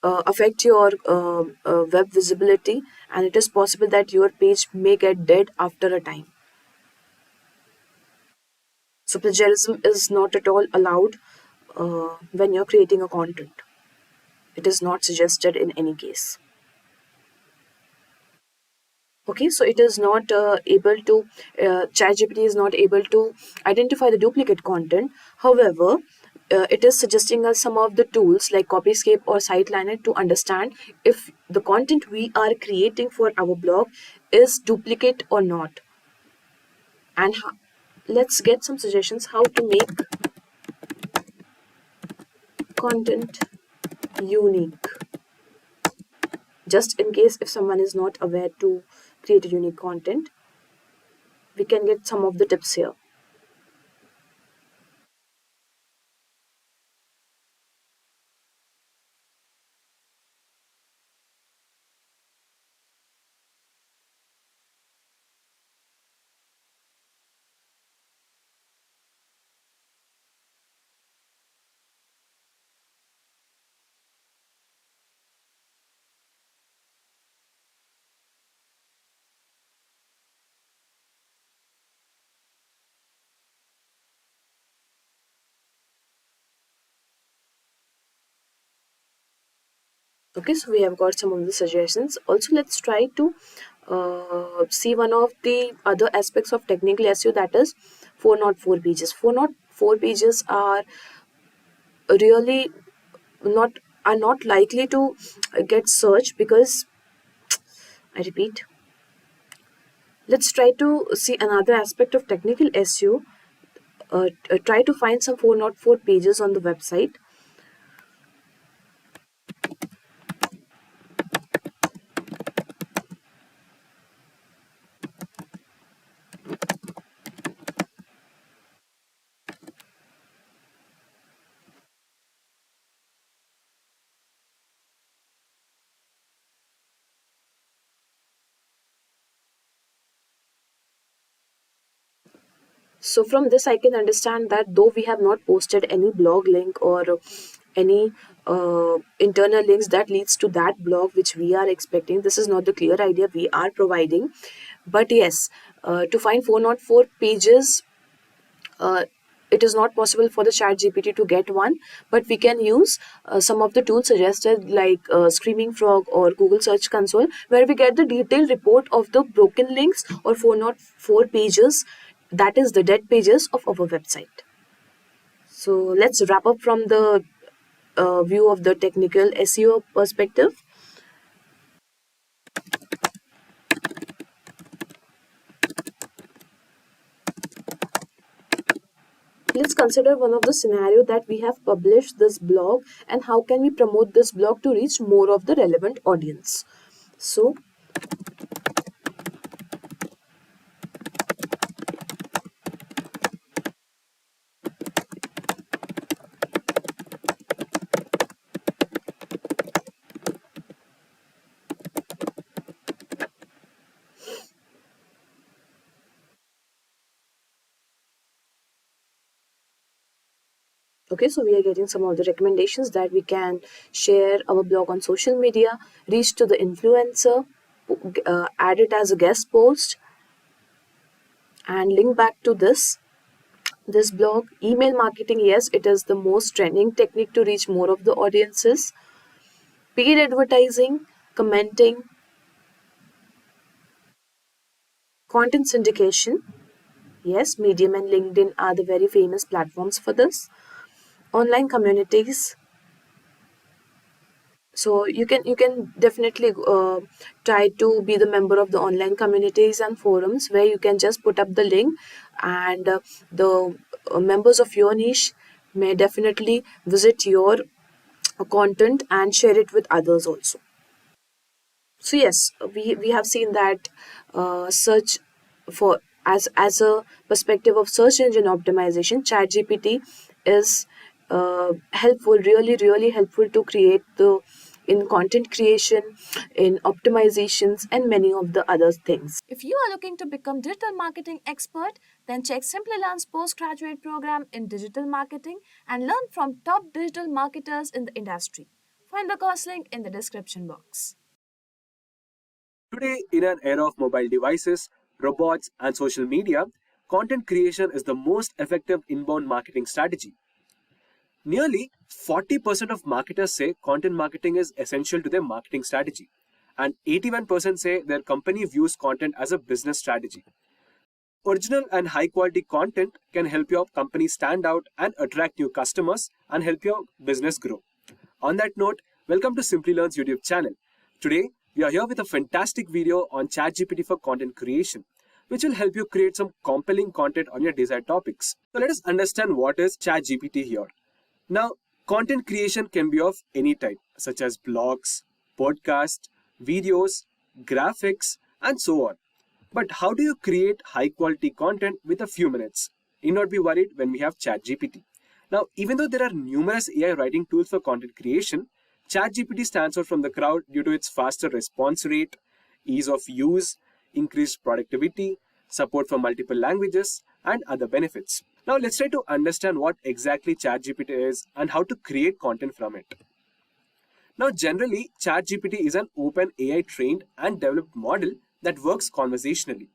Speaker 1: affect your web visibility, and it is possible that your page may get dead after a time. So plagiarism is not at all allowed when you're creating a content. It is not suggested in any case. Okay, so it is not able to, ChatGPT is not able to identify the duplicate content. However, it is suggesting us some of the tools like copyscape or siteliner to understand if the content we are creating for our blog is duplicate or not. And let's get some suggestions how to make content unique, just in case if someone is not aware to create a unique content. We can get some of the tips here. Okay, so we have got some of the suggestions. Also, let's try to see one of the other aspects of technical SEO, that is 404 pages. 404 pages are really not are not likely to get searched because, I repeat, let's try to see another aspect of technical SEO. Try to find some 404 pages on the website. So from this, I can understand that though we have not posted any blog link or any internal links that leads to that blog which we are expecting, this is not the clear idea we are providing. But yes, to find 404 pages, uh, it is not possible for the ChatGPT to get one, but we can use some of the tools suggested like Screaming Frog or Google Search Console, where we get the detailed report of the broken links or 404 pages, that is the dead pages of our website. So let's wrap up from the view of the technical SEO perspective. Let's consider one of the scenario that we have published this blog and how can we promote this blog to reach more of the relevant audience. So Okay, so we are getting some of the recommendations that we can share our blog on social media, reach to the influencer, add it as a guest post, and link back to this blog. Email marketing, yes, it is the most trending technique to reach more of the audiences. Paid advertising, commenting, content syndication, yes, Medium and LinkedIn are the very famous platforms for this. Online communities, so you can definitely try to be the member of the online communities and forums where you can just put up the link, and the members of your niche may definitely visit your content and share it with others also. So yes, we have seen that search for as a perspective of search engine optimization, ChatGPT is helpful, really helpful to create the in content creation, in optimizations, and many of the other things. If you are looking to become digital marketing expert, then check Simplilearn's postgraduate program in digital marketing and learn from top digital marketers in the industry. Find the course link in the description box.
Speaker 3: Today, in an era of mobile devices, robots, and social media, content creation is the most effective inbound marketing strategy. Nearly 40% of marketers say content marketing is essential to their marketing strategy, and 81% say their company views content as a business strategy. Original and high quality content can help your company stand out and attract new customers and help your business grow. On that note, welcome to Simplilearn's YouTube channel. Today, we are here with a fantastic video on ChatGPT for content creation, which will help you create some compelling content on your desired topics. So let us understand what is ChatGPT here. Now, content creation can be of any type, such as blogs, podcasts, videos, graphics, and so on. But how do you create high quality content with a few minutes? Need not be worried when we have ChatGPT. Now, even though there are numerous AI writing tools for content creation, ChatGPT stands out from the crowd due to its faster response rate, ease of use, increased productivity, support for multiple languages, and other benefits. Now, let's try to understand what exactly ChatGPT is and how to create content from it. Now, generally, ChatGPT is an open AI trained and developed model that works conversationally.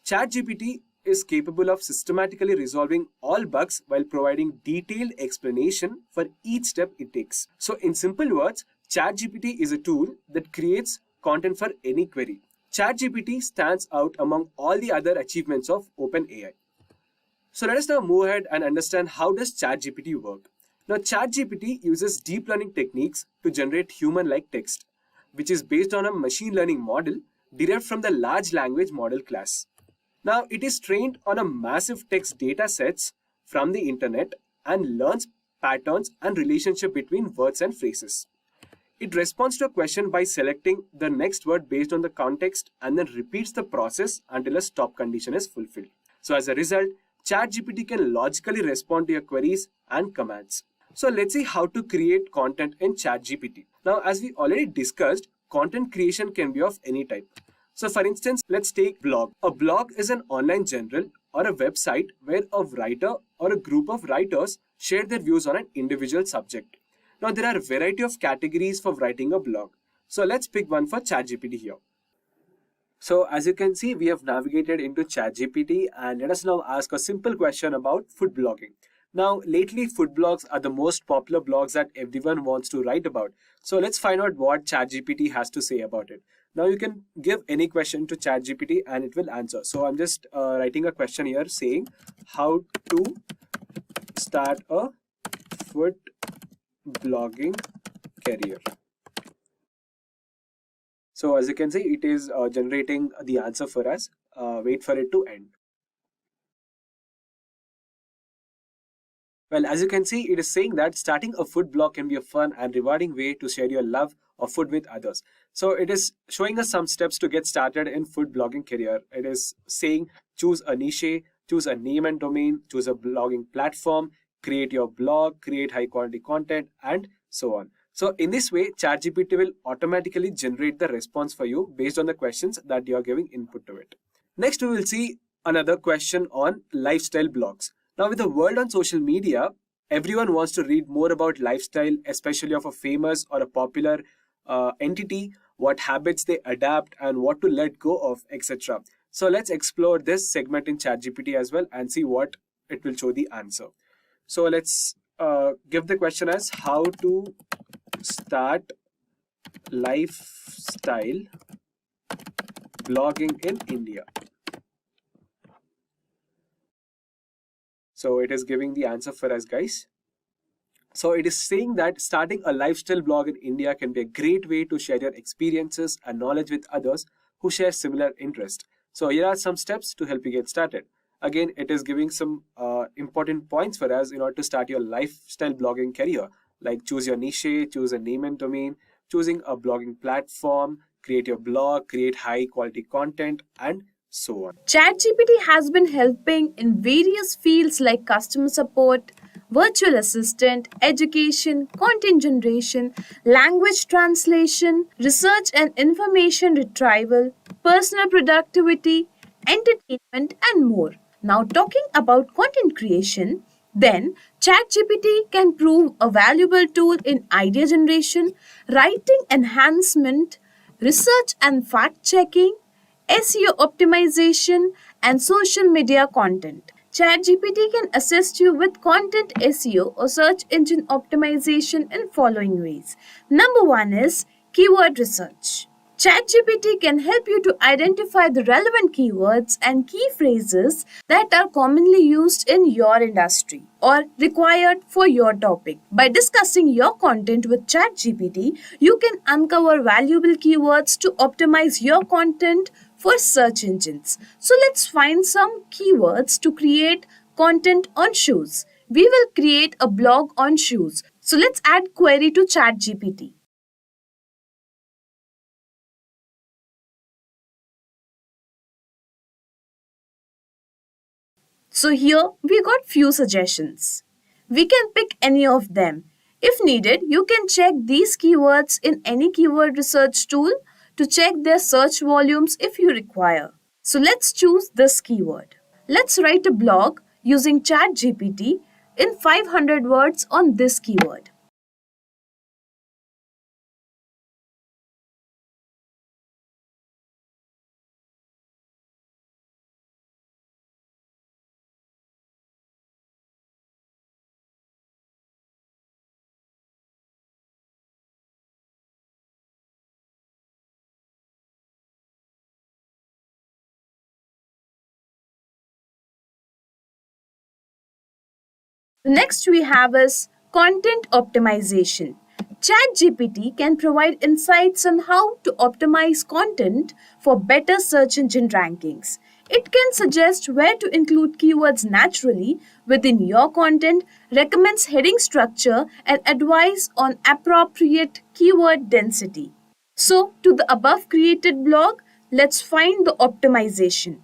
Speaker 3: ChatGPT is capable of systematically resolving all bugs while providing detailed explanation for each step it takes. So, in simple words, ChatGPT is a tool that creates content for any query. ChatGPT stands out among all the other achievements of OpenAI. So let us now move ahead and understand how does ChatGPT work. Now ChatGPT uses deep learning techniques to generate human-like text, which is based on a machine learning model derived from the large language model class. Now it is trained on a massive text data sets from the internet and learns patterns and relationship between words and phrases. It responds to a question by selecting the next word based on the context and then repeats the process until a stop condition is fulfilled. So as a result, ChatGPT can logically respond to your queries and commands. So let's see how to create content in ChatGPT. Now, as we already discussed, content creation can be of any type. So for instance, let's take blog. A blog is an online journal or a website where a writer or a group of writers share their views on an individual subject. Now, there are a variety of categories for writing a blog. So let's pick one for ChatGPT here. So as you can see, we have navigated into ChatGPT and let us now ask a simple question about food blogging. Now, lately, food blogs are the most popular blogs that everyone wants to write about. So let's find out what ChatGPT has to say about it. Now, you can give any question to ChatGPT and it will answer. So I'm just writing a question here saying how to start a food blogging career. So as you can see, it is generating the answer for us. Wait for it to end. Well, as you can see, it is saying that starting a food blog can be a fun and rewarding way to share your love of food with others. So it is showing us some steps to get started in food blogging career. It is saying choose a niche, choose a name and domain, choose a blogging platform, create your blog, create high quality content, and so on. So in this way, ChatGPT will automatically generate the response for you based on the questions that you are giving input to it. Next, we will see another question on lifestyle blogs. Now, with the world on social media, Everyone wants to read more about lifestyle, especially of a famous or a popular entity, what habits they adapt and what to let go of, etc. So let's explore this segment in ChatGPT as well and see what it will show the answer. So let's give the question as how to start lifestyle blogging in India. So it is giving the answer for us, guys. So it is saying that starting a lifestyle blog in India can be a great way to share your experiences and knowledge with others who share similar interest. So here are some steps to help you get started. Again, it is giving some important points for us in order to start your lifestyle blogging career, like choose your niche, choose a name and domain, choosing a blogging platform, create your blog, create high quality content, and so on.
Speaker 1: ChatGPT has been helping in various fields like customer support, virtual assistant, education, content generation, language translation, research and information retrieval, personal productivity, entertainment, and more. Now, talking about content creation, then ChatGPT can prove a valuable tool in idea generation, writing enhancement, research and fact checking, SEO optimization, and social media content. ChatGPT can assist you with content SEO or search engine optimization in following ways. Number one is keyword research. ChatGPT can help you to identify the relevant keywords and key phrases that are commonly used in your industry or required for your topic. By discussing your content with ChatGPT, you can uncover valuable keywords to optimize your content for search engines. So let's find some keywords to create content on shoes. We will create a blog on shoes. So let's add query to ChatGPT. So here we got few suggestions. We can pick any of them. If needed, you can check these keywords in any keyword research tool to check their search volumes if you require. So let's choose this keyword. Let's write a blog using ChatGPT in 500 words on this keyword. The next we have is content optimization. ChatGPT can provide insights on how to optimize content for better search engine rankings. It can suggest where to include keywords naturally within your content, recommends heading structure, and advice on appropriate keyword density. So, to the above created blog, let's find the optimization.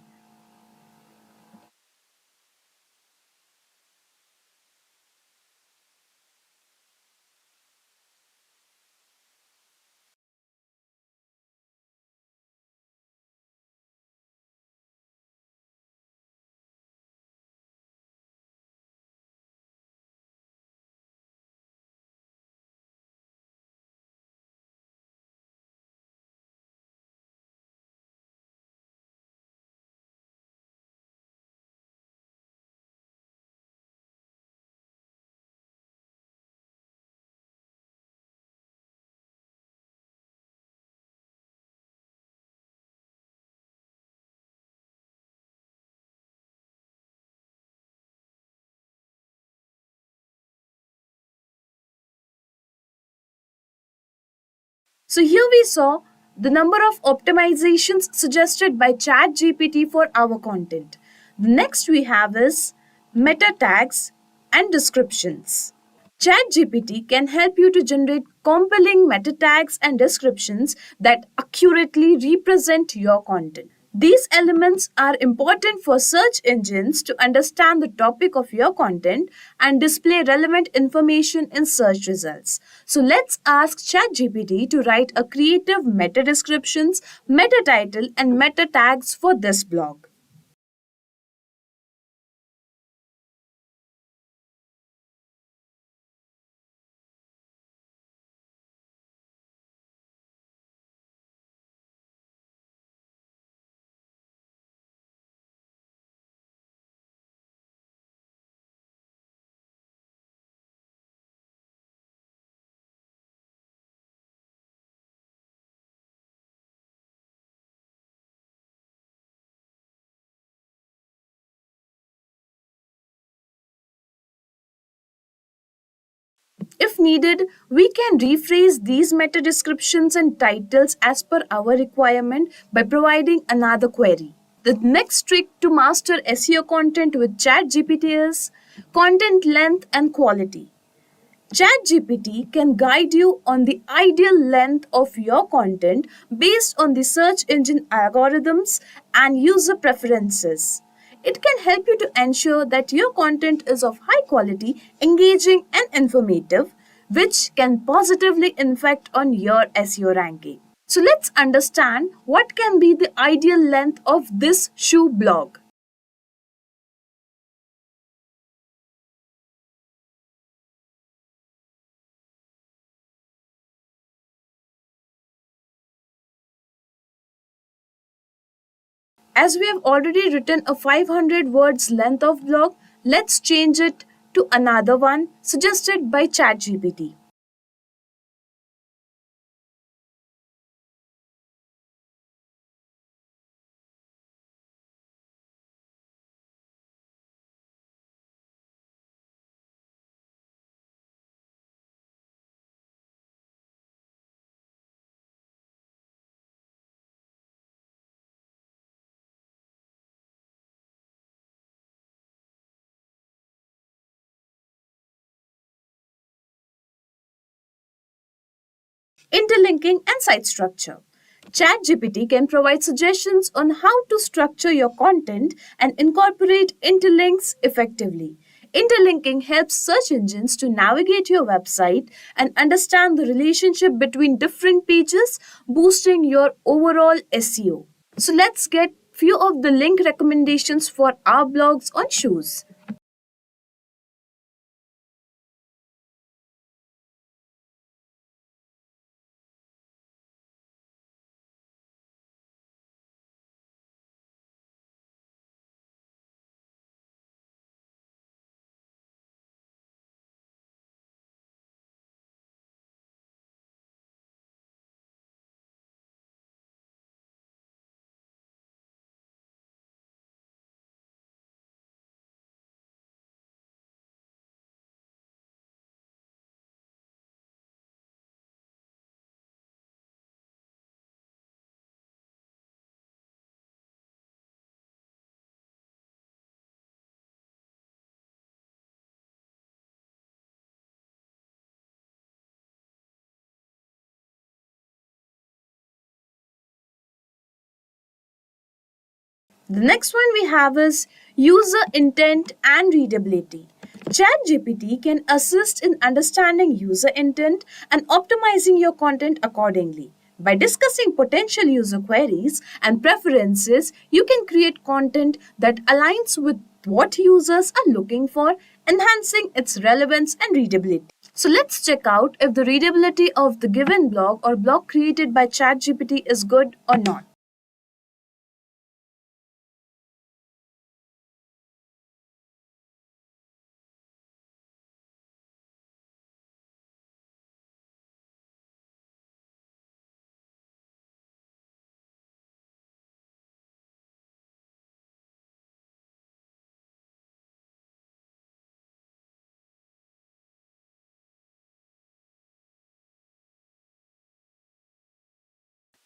Speaker 1: So here we saw the number of optimizations suggested by ChatGPT for our content. The next we have is meta tags and descriptions. ChatGPT can help you to generate compelling meta tags and descriptions that accurately represent your content. These elements are important for search engines to understand the topic of your content and display relevant information in search results. So let's ask ChatGPT to write a creative meta descriptions, meta title, and meta tags for this blog. If needed, we can rephrase these meta descriptions and titles as per our requirement by providing another query. The next trick to master SEO content with ChatGPT is content length and quality. ChatGPT can guide you on the ideal length of your content based on the search engine algorithms and user preferences. It can help you to ensure that your content is of high quality, engaging, and informative, which can positively impact on your SEO ranking. So let's understand what can be the ideal length of this shoe blog. As we have already written a 500 words length of blog, let's change it to another one suggested by ChatGPT. Interlinking and site structure. ChatGPT can provide suggestions on how to structure your content and incorporate interlinks effectively. Interlinking helps search engines to navigate your website and understand the relationship between different pages, boosting your overall SEO. So let's get few of the link recommendations for our blogs on shoes. The next one we have is user intent and readability. ChatGPT can assist in understanding user intent and optimizing your content accordingly. By discussing potential user queries and preferences, you can create content that aligns with what users are looking for, enhancing its relevance and readability. So let's check out if the readability of the given blog or blog created by ChatGPT is good or not.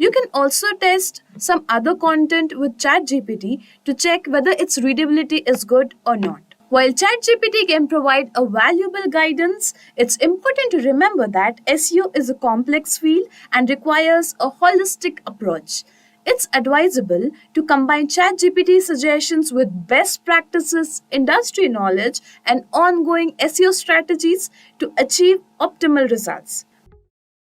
Speaker 1: You can also test some other content with ChatGPT to check whether its readability is good or not. While ChatGPT can provide a valuable guidance, it's important to remember that SEO is a complex field and requires a holistic approach. It's advisable to combine ChatGPT suggestions with best practices, industry knowledge, and ongoing SEO strategies to achieve optimal results.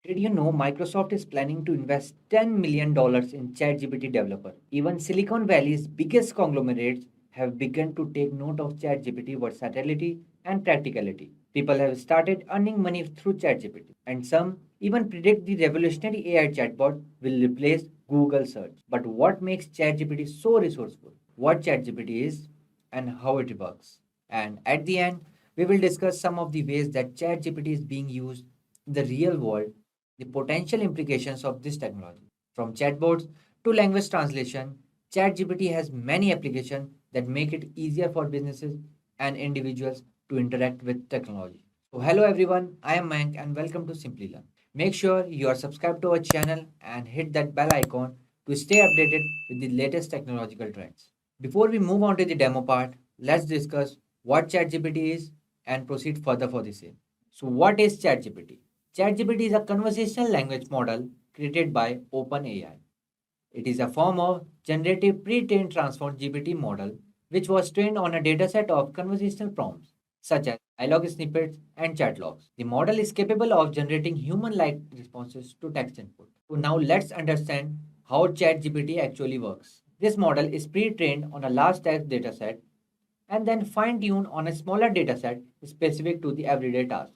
Speaker 4: Did you know Microsoft is planning to invest $10 million in ChatGPT developer? Even Silicon Valley's biggest conglomerates have begun to take note of ChatGPT versatility and practicality. People have started earning money through ChatGPT, and some even predict the revolutionary AI chatbot will replace Google search. But what makes ChatGPT so resourceful? What ChatGPT is and how it works. And at the end, we will discuss some of the ways that ChatGPT is being used in the real world, the potential implications of this technology. From chatbots to language translation, ChatGPT has many applications that make it easier for businesses and individuals to interact with technology. So hello everyone, I am Mank and welcome to Simplilearn. Make sure you are subscribed to our channel and hit that bell icon to stay updated with the latest technological trends. Before we move on to the demo part, let's discuss what ChatGPT is and proceed further for the same. So what is ChatGPT? ChatGPT is a conversational language model created by OpenAI. It is a form of generative pre-trained transformed GPT model which was trained on a dataset of conversational prompts such as dialogue snippets and chat logs. The model is capable of generating human-like responses to text input. So now let's understand how ChatGPT actually works. This model is pre-trained on a large text dataset and then fine-tuned on a smaller dataset specific to the everyday task.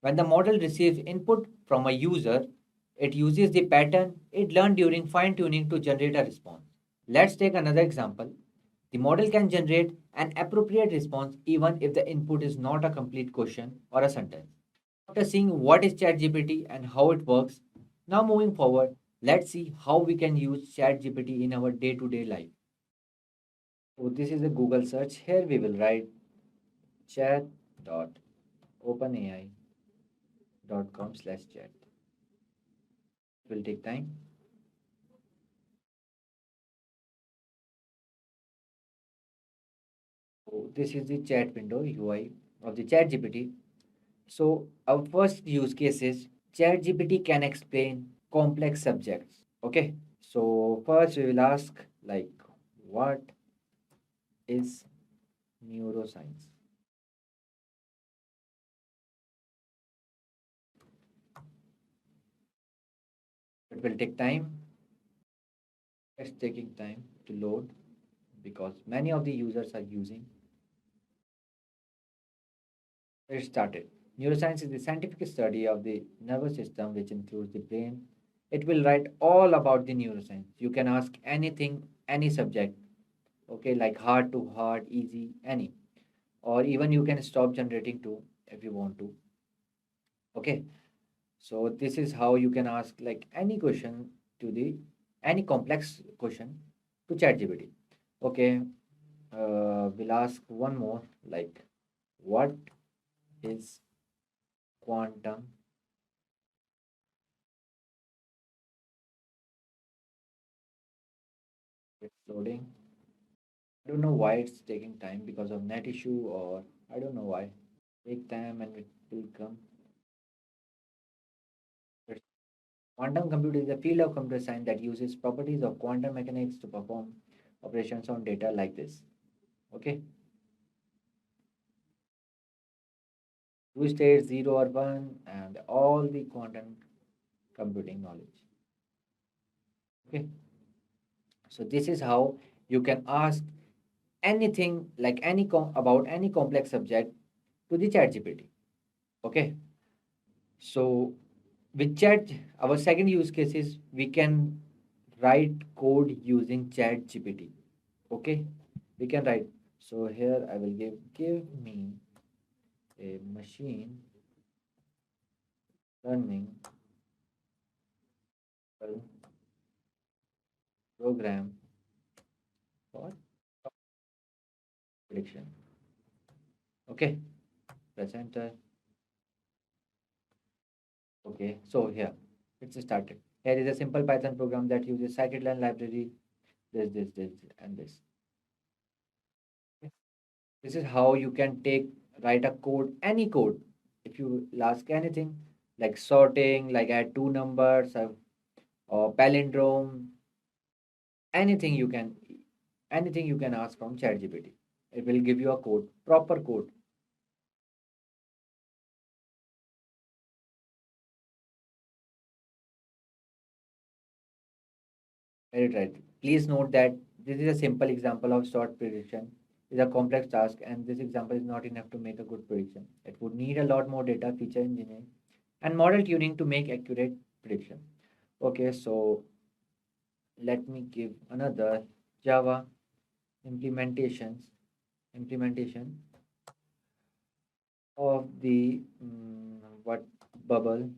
Speaker 4: When the model receives input from a user, it uses the pattern it learned during fine tuning to generate a response. Let's take another example. The model can generate an appropriate response even if the input is not a complete question or a sentence. After seeing what is ChatGPT and how it works, now moving forward, let's see how we can use ChatGPT in our day to day life. So, this is a Google search. Here we will write chat.openai.com/chat. It will take time. So this is the chat window UI of the ChatGPT. So our first use case is ChatGPT can explain complex subjects. Okay. So first we will ask like what is neuroscience? It will take time. It's taking time to load because many of the users are using. It started. Neuroscience is the scientific study of the nervous system, which includes the brain. It will write all about the neuroscience. You can ask anything, any subject, okay, like hard to hard, easy, any. Or even you can stop generating too if you want to. Okay. So this is how you can ask like any question to the any complex question to ChatGPT. Okay. We'll ask one more like what is quantum. It's loading. I don't know why it's taking time because of net issue or I don't know why. Take time and it will come. It's- Quantum computing is a field of computer science that uses properties of quantum mechanics to perform operations on data like this. Okay. Two states, zero or one, and all the quantum computing knowledge. Okay. So this is how you can ask anything like about any complex subject to the chat GPT. Okay. So with chat, our second use case is we can write code using chat GPT. Okay, we can write. So here I will give me a machine learning program for prediction. Okay, press enter. Okay, so here it's started. Here is a simple Python program that uses scikit-learn library. This, and this. This is how you can write a code, any code. If you ask anything like sorting, like add two numbers, or palindrome, anything you can, anything you can ask from ChatGPT. It will give you a code, proper code. Very right. Please note that this is a simple example of short prediction. Is a complex task, and this example is not enough to make a good prediction. It would need a lot more data, feature engineering, and model tuning to make accurate prediction. Okay, so let me give another Java implementation of the what bubble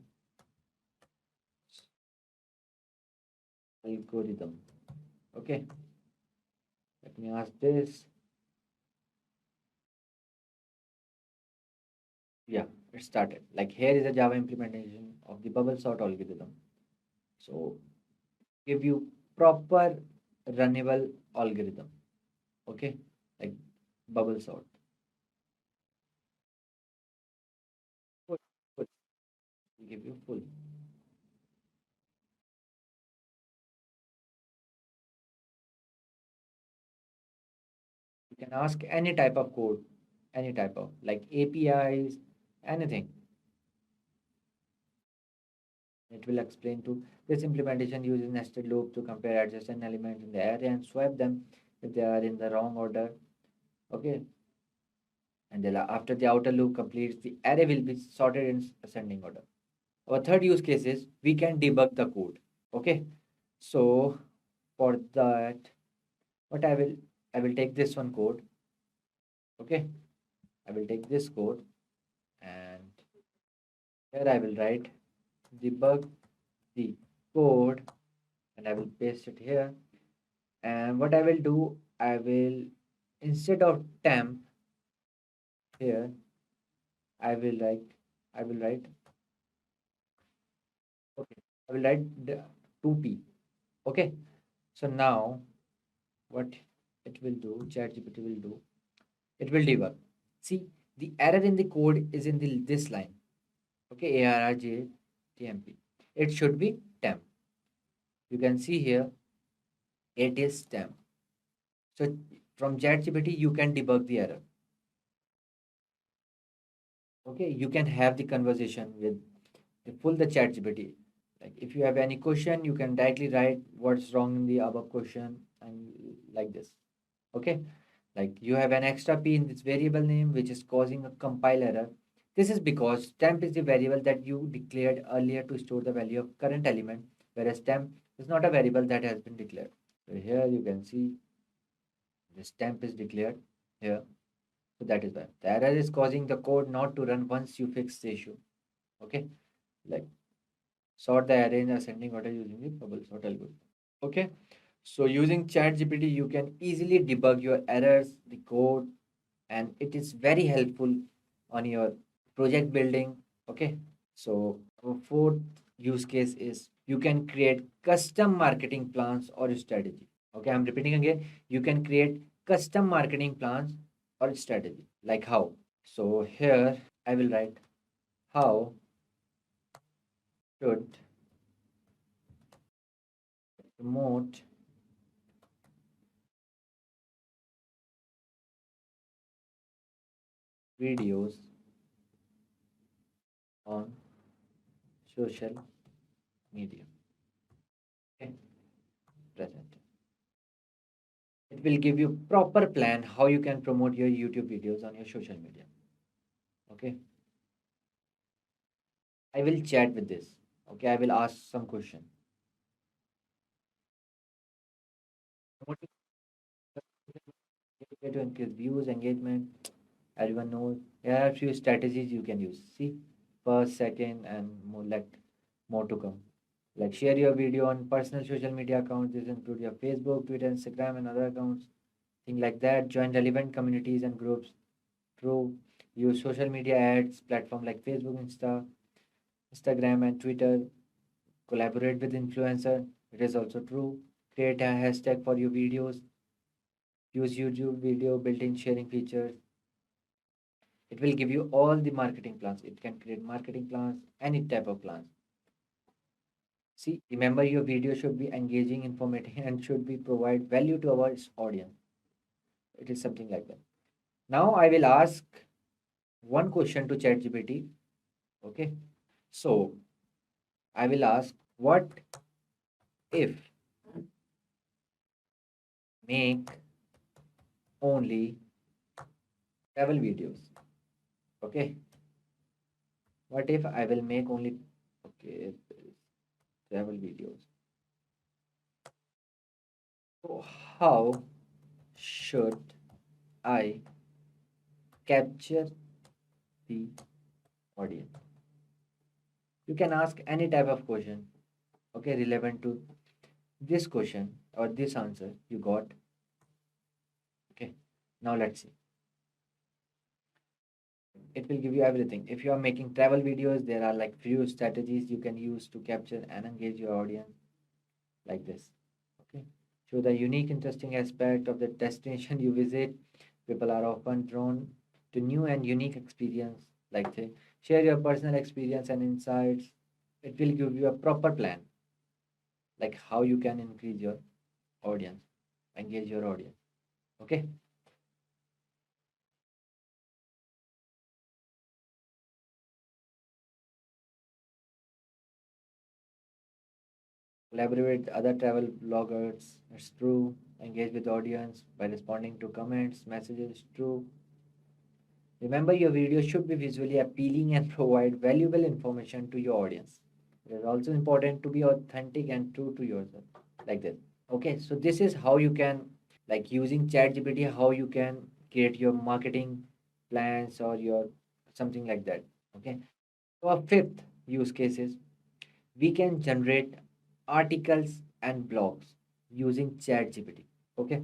Speaker 4: algorithm. Okay, let me ask this. Yeah, it started. Like here is a Java implementation of the bubble sort algorithm. So give you proper runnable algorithm. Okay, like bubble sort. Full, full. Give you full. You can ask any type of code, any type of like APIs, anything. It will explain to this implementation uses nested loop to compare adjacent elements in the array and swap them if they are in the wrong order. Okay, and after the outer loop completes, the array will be sorted in ascending order. Our third use case is we can debug the code. Okay, so for that, what I will take this one code. Okay, I will take this code and here I will write debug the code and I will paste it here. And what I will do, I will instead of temp here, I will write okay, I will write the 2p. Okay, so now what it will do, ChatGPT will do, it will debug. See, the error in the code is in this line. Okay, ARRJTMP. It should be temp. You can see here, it is temp. So from ChatGPT, you can debug the error. Okay, you can have the conversation with the full the ChatGPT. Like if you have any question, you can directly write what's wrong in the above question and like this. Okay, like you have an extra p in this variable name which is causing a compile error. This is because temp is the variable that you declared earlier to store the value of current element, whereas temp is not a variable that has been declared. So here you can see this temp is declared here. So that is why the error is causing the code not to run once you fix the issue. Okay, like sort the array in ascending order using the bubble sort algorithm. Okay, so using ChatGPT, you can easily debug your errors, the code, and it is very helpful on your project building. Okay, so our fourth use case is you can create custom marketing plans or strategy. Okay, I'm repeating again. You can create custom marketing plans or strategy. Like how? So here I will write how should promote videos on social media. Okay, present. It will give you proper plan how you can promote your YouTube videos on your social media. Okay, I will chat with this. Okay, I will ask some question. Promoting to increase views, engagement. Everyone knows there are few strategies you can use. See, first, second, and more like more to come. Like share your video on personal social media accounts. This include your Facebook, Twitter, Instagram, and other accounts. Things like that. Join relevant communities and groups. True. Use social media ads platform like Facebook, Instagram, and Twitter. Collaborate with influencer. It is also true. Create a hashtag for your videos. Use YouTube video built-in sharing features. It will give you all the marketing plans. It can create marketing plans, any type of plans. See, remember your video should be engaging, informative, and should be provide value to our audience. It is something like that. Now I will ask one question to ChatGPT. Okay. So I will ask, what if make only travel videos? Okay. What if I will make only okay travel videos? So how should I capture the audience? You can ask any type of question, okay, relevant to this question or this answer you got. Okay, now let's see. it will give you everything. If you are making travel videos, there are like few strategies you can use to capture and engage your audience like this. Okay. Show the unique, interesting aspect of the destination you visit. People are often drawn to new and unique experience. Like say, share your personal experience and insights. It will give you a proper plan, like how you can increase your audience, engage your audience. Okay. Collaborate with other travel bloggers. It's true. Engage with audience by responding to comments, messages. True. Remember, your video should be visually appealing and provide valuable information to your audience. It is also important to be authentic and true to yourself, like this. Okay, so this is how you can, like using ChatGPT, how you can create your marketing plans or your something like that. Okay, so our fifth use case is we can generate articles and blogs using ChatGPT. Okay,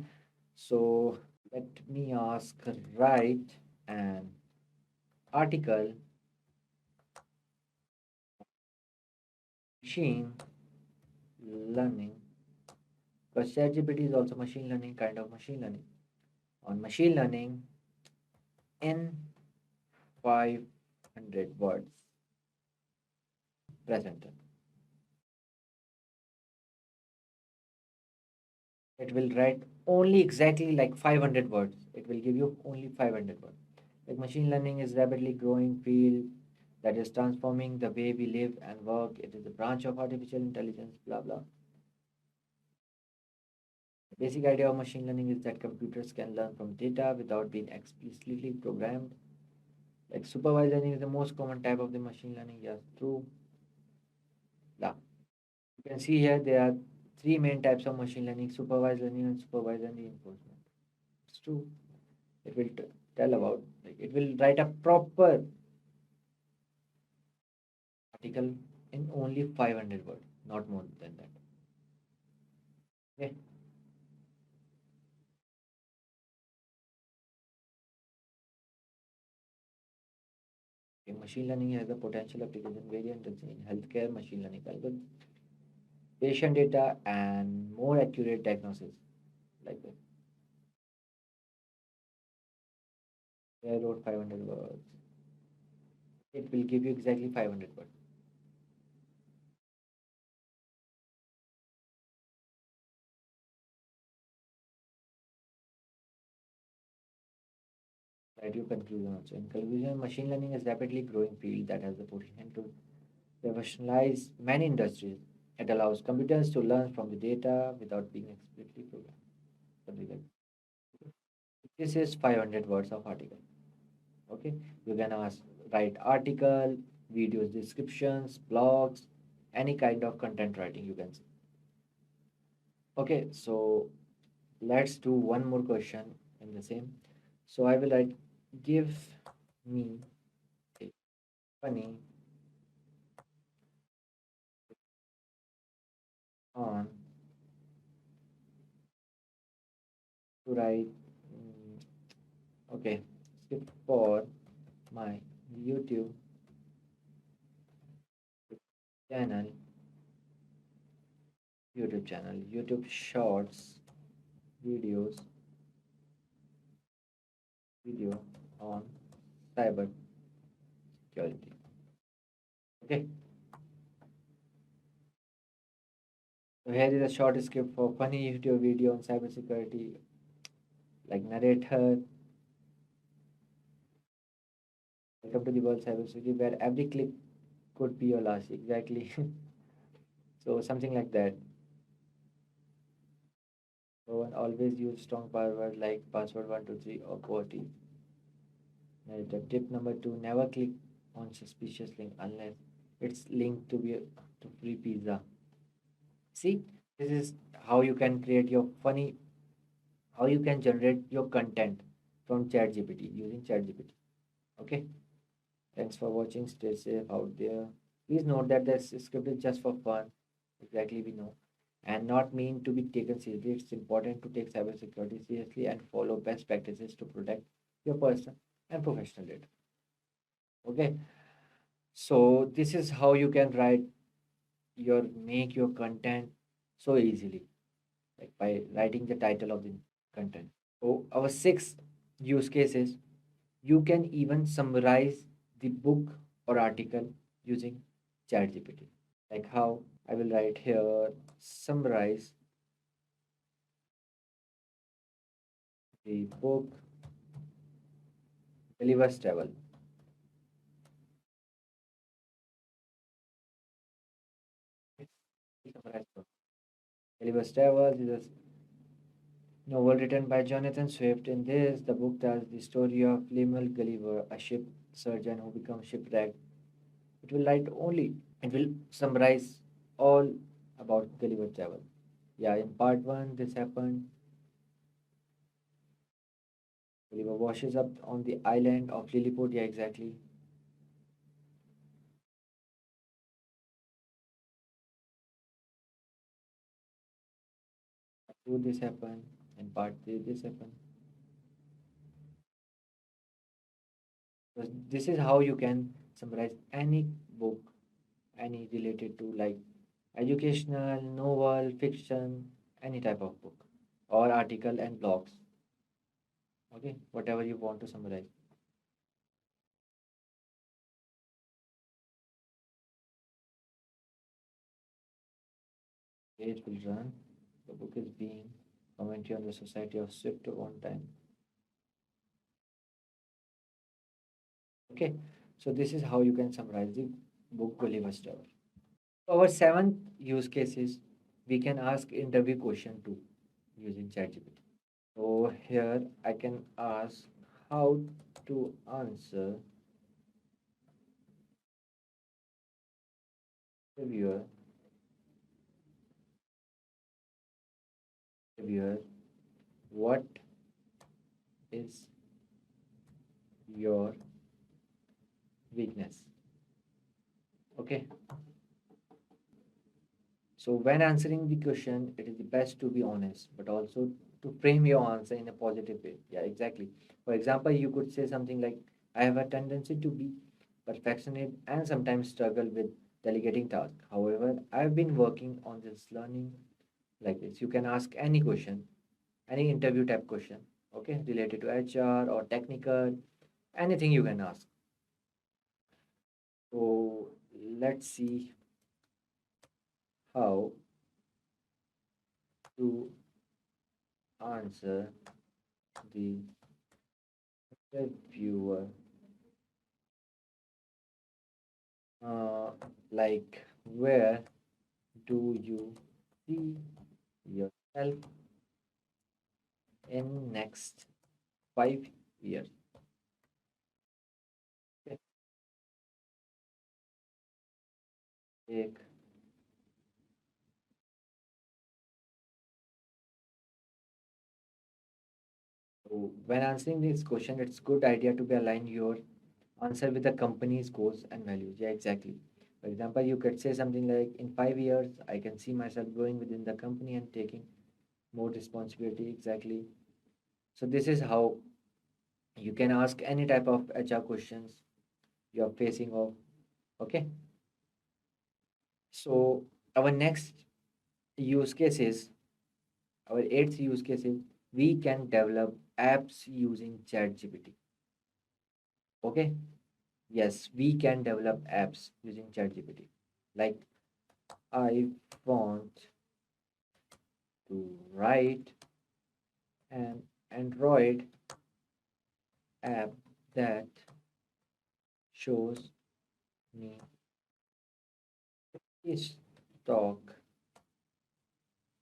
Speaker 4: so let me ask, write an article, machine learning, because ChatGPT is also machine learning, kind of machine learning. On machine learning in 500 words, press enter. It will write only exactly like 500 words. It will give you only 500 words. Like machine learning is rapidly growing field that is transforming the way we live and work. It is a branch of artificial intelligence, blah blah. The basic idea of machine learning is that computers can learn from data without being explicitly programmed. Like supervised learning is the most common type of the machine learning. Yes, true. Yeah. You can see here there are three main types of machine learning: supervised learning and supervised and reinforcement. It's true. It will tell about, like it will write a proper article in only 500 words, not more than that. Okay. Okay, machine learning has a potential application variant in healthcare, machine learning algorithms, patient data, and more accurate diagnosis. Like that. I wrote 500 words. It will give you exactly 500 words. Write your conclusion also. In conclusion, machine learning is a rapidly growing field that has the potential to revolutionize many industries. It allows computers to learn from the data without being explicitly programmed. Something like this is 500 words of article. Okay, you can write article, videos, descriptions, blogs, any kind of content writing you can see. Okay, so let's do one more question in the same. So I will write, give me a funny on to write. Okay, skip for my YouTube channel, YouTube Shorts video on cyber security. Okay, so here is a short script for funny YouTube video on cybersecurity, like narrator. Welcome to the world cybersecurity, where every click could be your last. Exactly. So something like that. So and always use strong password like password 123 or QWERTY. Narrator. Tip number two: never click on suspicious link unless it's linked to be to free pizza. See, this is how you can create your funny, how you can generate your content from ChatGPT using ChatGPT. Okay. Thanks for watching. Stay safe out there. Please note that this script is just for fun. Exactly, we know. And not mean to be taken seriously. It's important to take cybersecurity seriously and follow best practices to protect your personal and professional data. Okay, so this is how you can write your make your content so easily, like by writing the title of the content. So our sixth use case is you can even summarize the book or article using ChatGPT. Like how I will write here, summarize the book Gulliver's Travel. Summarize book. Gulliver's Travel is a novel written by Jonathan Swift. In this, the book tells the story of Lemuel Gulliver, a ship surgeon who becomes shipwrecked. It will write only. It will summarize all about Gulliver Travel. Yeah, in part one, this happened. Gulliver washes up on the island of Lilliput. Yeah, exactly. Two, this happened. In part three, this happened. So this is how you can summarize any book, any related to like educational, novel, fiction, any type of book or article and blogs. Okay, whatever you want to summarize. It will run. The book is being commentary on the Society of Swift on time. Okay, so this is how you can summarize the book Gulliver's Travel. Our seventh use case is we can ask interview question too using ChatGPT. So here I can ask how to answer reviewer, reviewer, what is your weakness? Okay. So when answering the question, it is the best to be honest, but also to frame your answer in a positive way. Yeah, exactly. For example, you could say something like, I have a tendency to be perfectionist and sometimes struggle with delegating tasks. However, I've been working on this learning like this. You can ask any question, any interview type question, okay, related to HR or technical, anything you can ask. So let's see how to answer the interviewer. Uh, like, where do you see yourself in next 5 years? Okay, take So when answering this question, it's good idea to be align your answer with the company's goals and values. Yeah, exactly. For example, you could say something like, in 5 years, I can see myself growing within the company and taking more responsibility. Exactly. So this is how you can ask any type of HR questions you're facing off. Okay. So our next use case is, our eighth use case is, we can develop apps using ChatGPT. Okay. Yes, we can develop apps using ChatGPT. Like, I want to write an Android app that shows me stock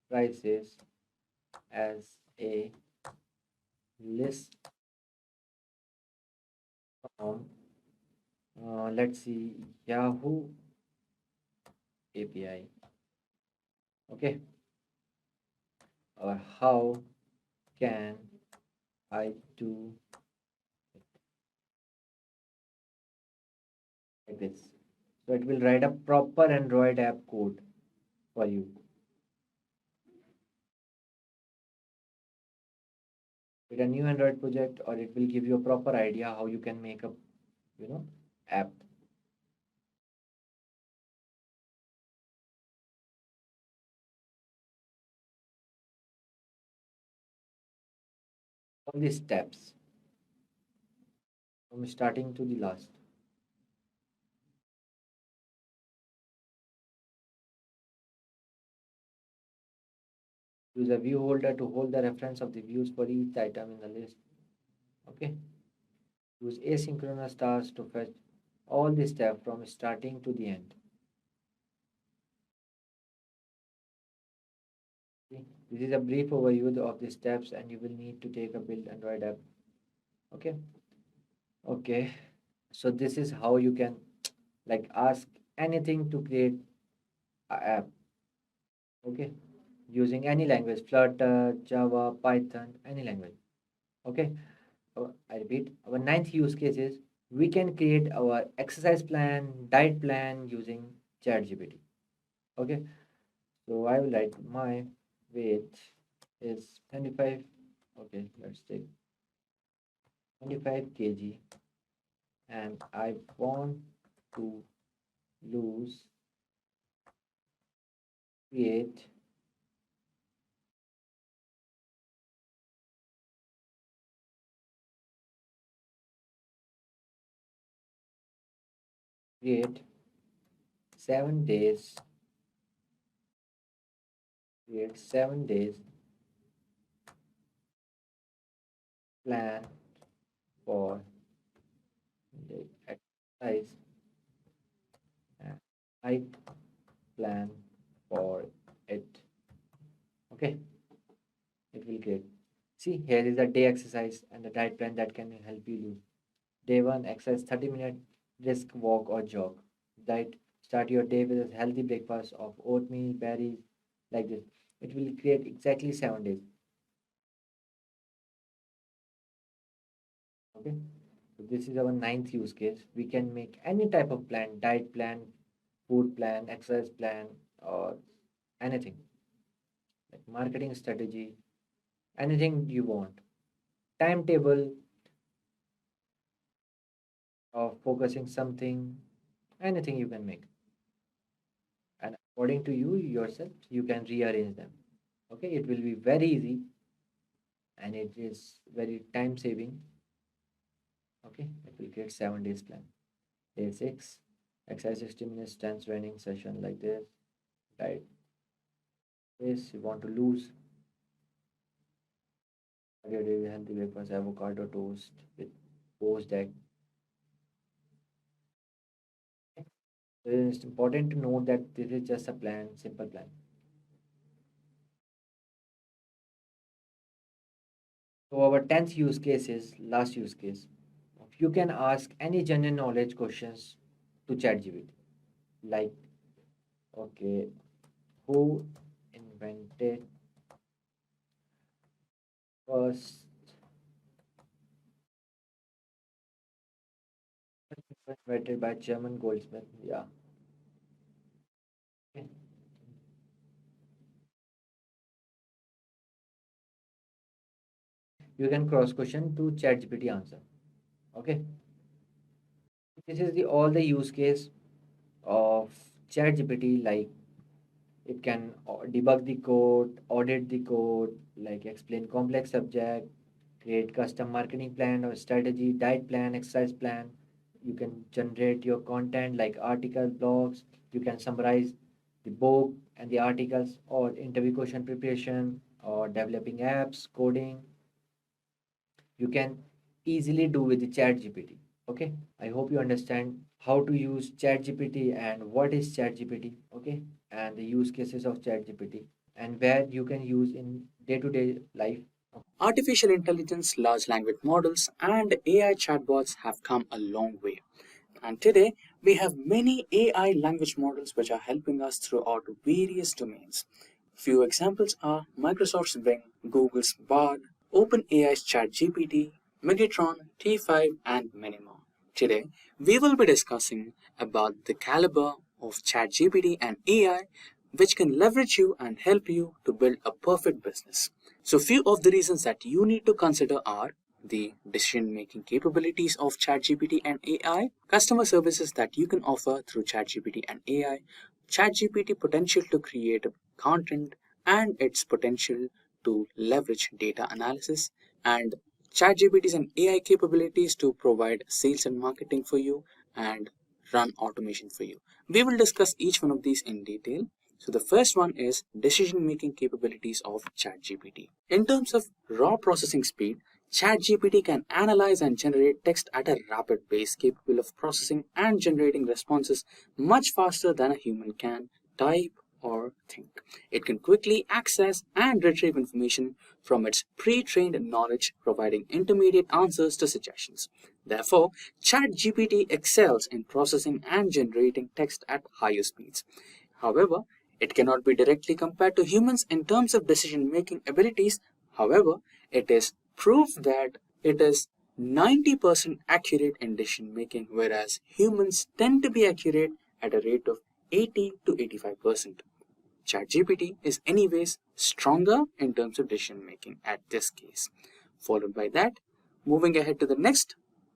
Speaker 4: prices as a list from, let's see, Yahoo API. Okay, or how can I do like this? So it will write a proper Android app code for you with a new Android project, or it will give you a proper idea how you can make a, you know, app. All these steps from starting to the last. Use a view holder to hold the reference of the views for each item in the list. Okay. Use asynchronous tasks to fetch all the steps from starting to the end. Okay. This is a brief overview of the steps, and you will need to take a build Android app. Okay. Okay. So this is how you can like ask anything to create a app. Okay. Using any language, Flutter, Java, Python, any language. Okay. I repeat, our ninth use case is we can create our exercise plan, diet plan using ChatGPT. Okay, so I will write my weight is 25. Okay, let's take 25 kg, and I want to lose create create 7 days create 7 days plan for the exercise, and I plan for it. Okay, it will create. See, here is a day exercise and the diet plan that can help you lose. Day one, exercise 30-minute brisk walk or jog. Diet, start your day with a healthy breakfast of oatmeal, berries, like this. It will create exactly 7 days. Okay. So this is our ninth use case. We can make any type of plan, diet plan, food plan, exercise plan, or anything like marketing strategy, anything you want. Timetable of focusing something, anything you can make. And according to you yourself, you can rearrange them. Okay, it will be very easy and it is very time saving. Okay, it will create 7 days plan. Day six, exercise 60 minutes, strength training session like this. Right, this you want to lose. Get a healthy breakfast, avocado toast with poached egg. It is important to note that this is just a plan, simple plan. So our 10th use case is last use case. You can ask any general knowledge questions to ChatGPT. Like, okay, who invented first invented by German goldsmith? Yeah. Okay. You can cross question to ChatGPT answer. Okay. This is the all the use case of ChatGPT. Like it can debug the code, audit the code, like explain complex subject, create custom marketing plan or strategy, diet plan, exercise plan. You can generate your content like articles, blogs. You can summarize the book and the articles or interview question preparation or developing apps, coding. You can easily do with the chat gpt. Okay, I hope you understand how to use chat gpt and what is chat gpt. Okay, and the use cases of chat gpt and where you can use in day-to-day life.
Speaker 5: Artificial intelligence, large language models, and AI chatbots have come a long way. And today, we have many AI language models which are helping us throughout various domains. Few examples are Microsoft's Bing, Google's Bard, OpenAI's ChatGPT, Megatron, T5, and many more. Today, we will be discussing about the caliber of ChatGPT and AI which can leverage you and help you to build a perfect business. So few of the reasons that you need to consider are the decision-making capabilities of ChatGPT and AI, customer services that you can offer through ChatGPT and AI, ChatGPT potential to create content and its potential to leverage data analysis, and ChatGPT's and AI capabilities to provide sales and marketing for you and run automation for you. We will discuss each one of these in detail. So the first one is decision-making capabilities of ChatGPT. In terms of raw processing speed, ChatGPT can analyze and generate text at a rapid pace, capable of processing and generating responses much faster than a human can type or think. It can quickly access and retrieve information from its pre-trained knowledge, providing intermediate answers to suggestions. Therefore, ChatGPT excels in processing and generating text at higher speeds. However, it cannot be directly compared to humans in terms of decision-making abilities. However, it is proof that it is 90% accurate in decision-making, whereas humans tend to be accurate at a rate of 80 to 85%. ChatGPT is anyways stronger in terms of decision making at this case. Followed by that, moving ahead to the next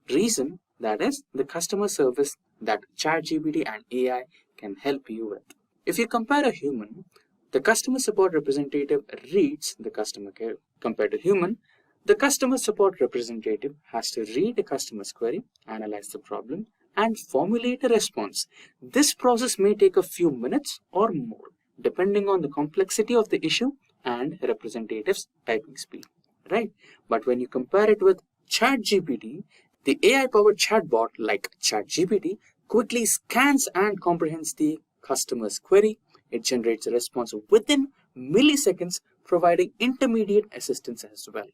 Speaker 5: reason, that is the customer service that ChatGPT and AI can help you with. If you compare a human, the customer support representative reads the customer care. Compared to human, the customer support representative has to read the customer's query, analyze the problem, and formulate a response. This process may take a few minutes or more, depending on the complexity of the issue and representative's typing speed, right? But when you compare it with ChatGPT, the AI-powered chatbot like ChatGPT quickly scans and comprehends the customer's query. It generates a response within milliseconds, providing intermediate assistance as well.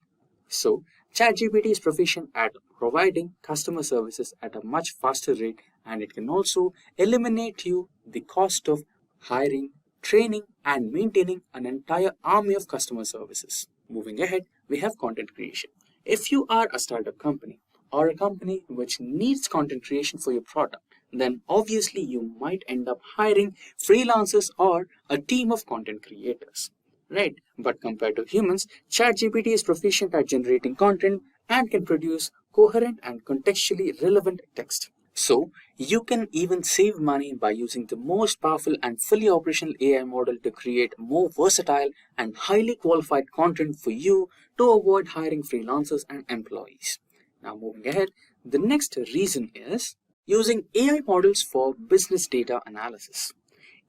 Speaker 5: So, ChatGPT is proficient at providing customer services at a much faster rate, and it can also eliminate you the cost of hiring, training, and maintaining an entire army of customer services. Moving ahead, we have content creation. If you are a startup company or a company which needs content creation for your product, then obviously you might end up hiring freelancers or a team of content creators, right? But compared to humans, ChatGPT is proficient at generating content and can produce coherent and contextually relevant text. So, you can even save money by using the most powerful and fully operational AI model to create more versatile and highly qualified content for you to avoid hiring freelancers and employees. Now, moving ahead, the next reason is using AI models for business data analysis.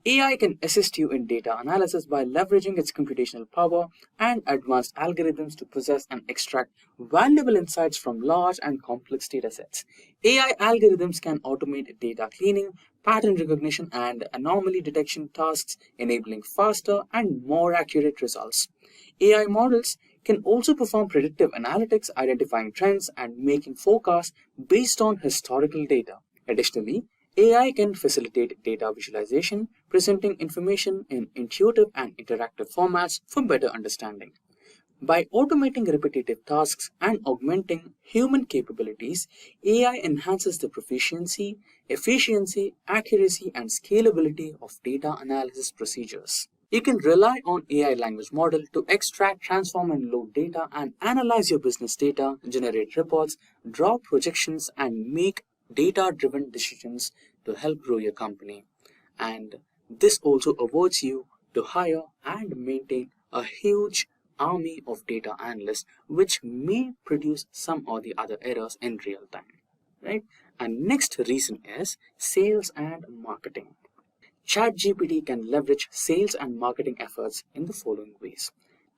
Speaker 5: AI can assist you in data analysis by leveraging its computational power and advanced algorithms to process and extract valuable insights from large and complex datasets. AI algorithms can automate data cleaning, pattern recognition, and anomaly detection tasks, enabling faster and more accurate results. AI models can also perform predictive analytics, identifying trends and making forecasts based on historical data. Additionally, AI can facilitate data visualization, presenting information in intuitive and interactive formats for better understanding. By automating repetitive tasks and augmenting human capabilities, AI enhances the proficiency, efficiency, accuracy, and scalability of data analysis procedures. You can rely on AI language model to extract, transform, and load data and analyze your business data, generate reports, draw projections, and make data-driven decisions to help grow your company. And this also avoids you to hire and maintain a huge army of data analysts, which may produce some or the other errors in real time, right? And next reason is sales and marketing. ChatGPT can leverage sales and marketing efforts in the following ways.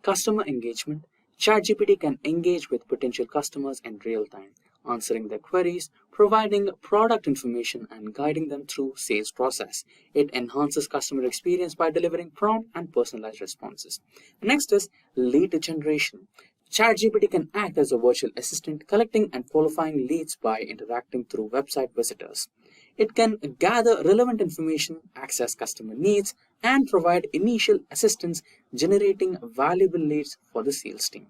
Speaker 5: Customer engagement. ChatGPT can engage with potential customers in real time, answering their queries, providing product information, and guiding them through sales process. It enhances customer experience by delivering prompt and personalized responses. Next is lead generation. ChatGPT can act as a virtual assistant, collecting and qualifying leads by interacting through website visitors. It can gather relevant information, access customer needs, and provide initial assistance, generating valuable leads for the sales team.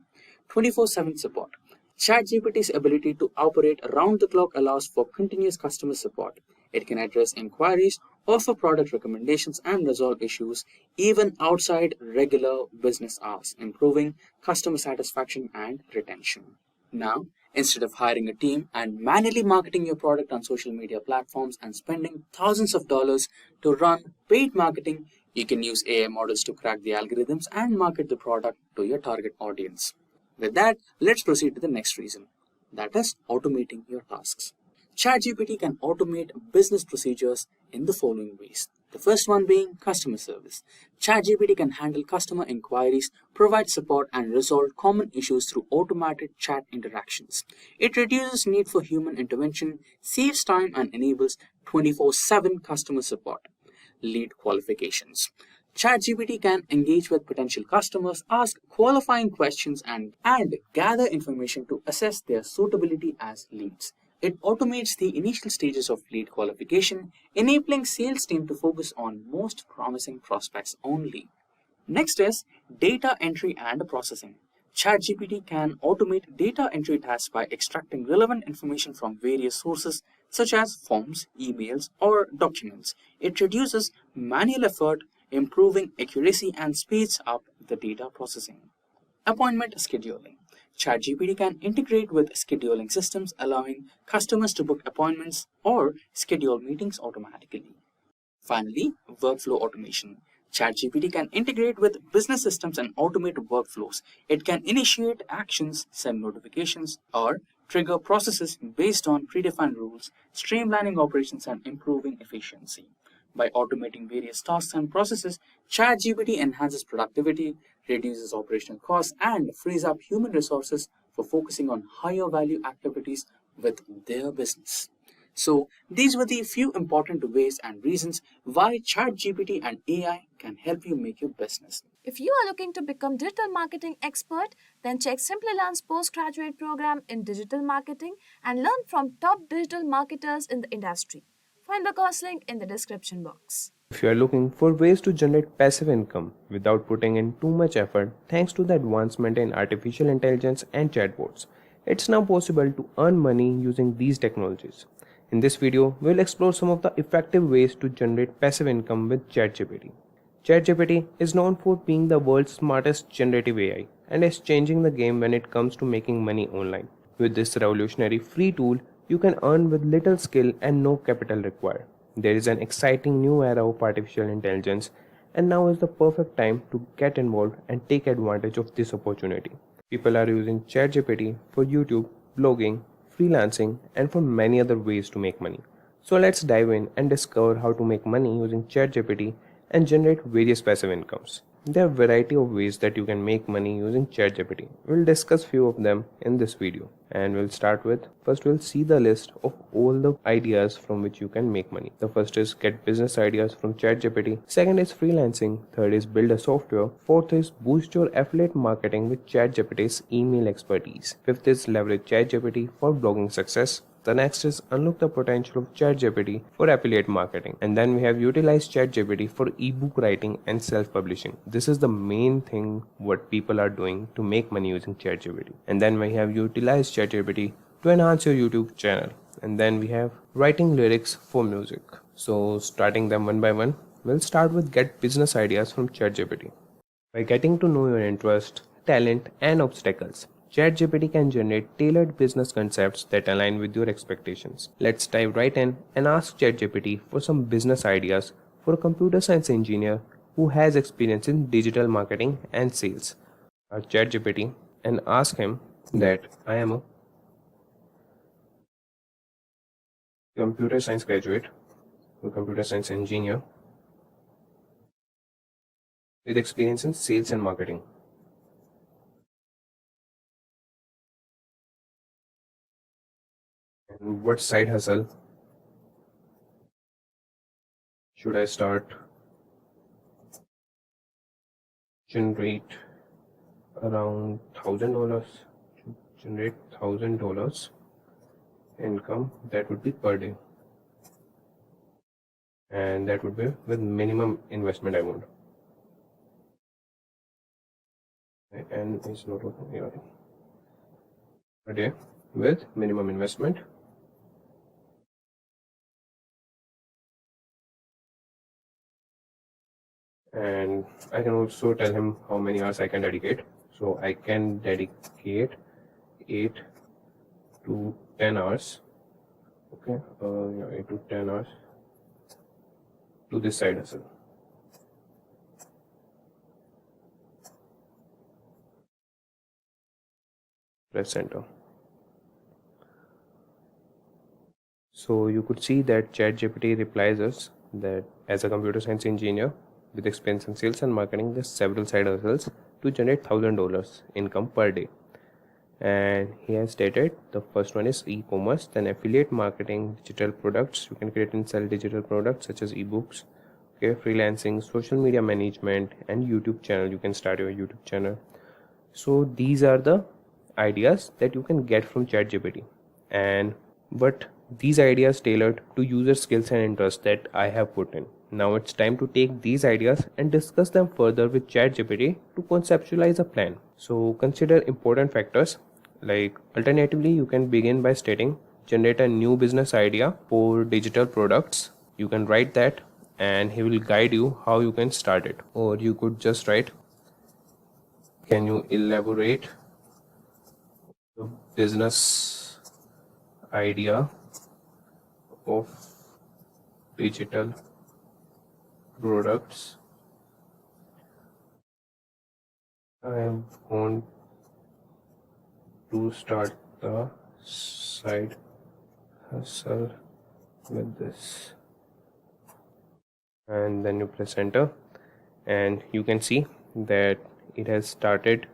Speaker 5: 24/7 support. ChatGPT's ability to operate around the clock allows for continuous customer support. It can address inquiries, offer product recommendations, and resolve issues even outside regular business hours, improving customer satisfaction and retention. Now, Instead of hiring a team and manually marketing your product on social media platforms and spending thousands of dollars to run paid marketing, you can use AI models to crack the algorithms and market the product to your target audience. With that, let's proceed to the next reason, that is automating your tasks. ChatGPT can automate business procedures in the following ways. The first one being customer service. ChatGPT can handle customer inquiries, provide support, and resolve common issues through automated chat interactions. It reduces need for human intervention, saves time, and enables 24/7 customer support. Lead qualifications. ChatGPT can engage with potential customers, ask qualifying questions, and gather information to assess their suitability as leads. It automates the initial stages of lead qualification, enabling sales team to focus on most promising prospects only. Next is data entry and processing. ChatGPT can automate data entry tasks by extracting relevant information from various sources such as forms, emails, or documents. It reduces manual effort, improving accuracy and speeds up the data processing. Appointment scheduling. ChatGPT can integrate with scheduling systems, allowing customers to book appointments or schedule meetings automatically. Finally, workflow automation. ChatGPT can integrate with business systems and automate workflows. It can initiate actions, send notifications, or trigger processes based on predefined rules, streamlining operations and improving efficiency. By automating various tasks and processes, ChatGPT enhances productivity, reduces operational costs, and frees up human resources for focusing on higher value activities with their business. So, these were the few important ways and reasons why ChatGPT and AI can help you make your business.
Speaker 1: If you are looking to become digital marketing expert, then check Simplilearn's postgraduate program in digital marketing and learn from top digital marketers in the industry. Find the course link in the description box.
Speaker 2: If you are looking for ways to generate passive income without putting in too much effort, thanks to the advancement in artificial intelligence and chatbots, it's now possible to earn money using these technologies. In this video, we'll explore some of the effective ways to generate passive income with ChatGPT. ChatGPT is known for being the world's smartest generative AI and is changing the game when it comes to making money online. With this revolutionary free tool, you can earn with little skill and no capital required. There is an exciting new era of artificial intelligence, and now is the perfect time to get involved and take advantage of this opportunity. People are using ChatGPT for YouTube, blogging, freelancing, and for many other ways to make money. So let's dive in and discover how to make money using ChatGPT and generate various passive incomes. There are a variety of ways that you can make money using ChatGPT. We'll discuss few of them in this video, and we'll start with, first we'll see the list of all the ideas from which you can make money. The first is get business ideas from ChatGPT. Second is freelancing. Third is build a software. Fourth is boost your affiliate marketing with ChatGPT's email expertise. Fifth is leverage ChatGPT for blogging success. The next is unlock the potential of ChatGPT for affiliate marketing. And then we have utilize ChatGPT for ebook writing and self-publishing. This is the main thing what people are doing to make money using ChatGPT. And then we have utilize ChatGPT to enhance your YouTube channel. And then we have writing lyrics for music. So starting them one by one, we'll start with get business ideas from ChatGPT. By getting to know your interest, talent, and obstacles, ChatGPT can generate tailored business concepts that align with your expectations. Let's dive right in and ask ChatGPT for some business ideas for a computer science engineer who has experience in digital marketing and sales. Ask ChatGPT and ask him that I am a computer science graduate, a computer science engineer with experience in sales and marketing. And what side hustle should I start? Generate around $1,000. Generate $1,000 income. That would be per day, and that would be with minimum investment I want. And it's not open here. Per day with minimum investment. And I can also tell him how many hours I can dedicate. So I can dedicate 8
Speaker 6: to 10 hours. Okay, 8 to 10 hours to this side hustle. Press enter. So you could see that ChatGPT replies us that as a computer science engineer with experience in sales and marketing, there's several side hustles to generate $1,000 income per day. And he has stated the first one is e-commerce, then affiliate marketing, digital products. You can create and sell digital products such as ebooks, okay, freelancing, social media management, and YouTube channel. You can start your YouTube channel. So these are the ideas that you can get from ChatGPT, and but these ideas tailored to user skills and interests that I have put in. Now it's time to take these ideas and discuss them further with ChatGPT to conceptualize a plan. So consider important factors, like alternatively you can begin by stating generate a new business idea for digital products. You can write that and he will guide you how you can start it. Or you could just write, can you elaborate the business idea of digital products? I want to start the side hustle with this, and then you press enter and you can see that it has started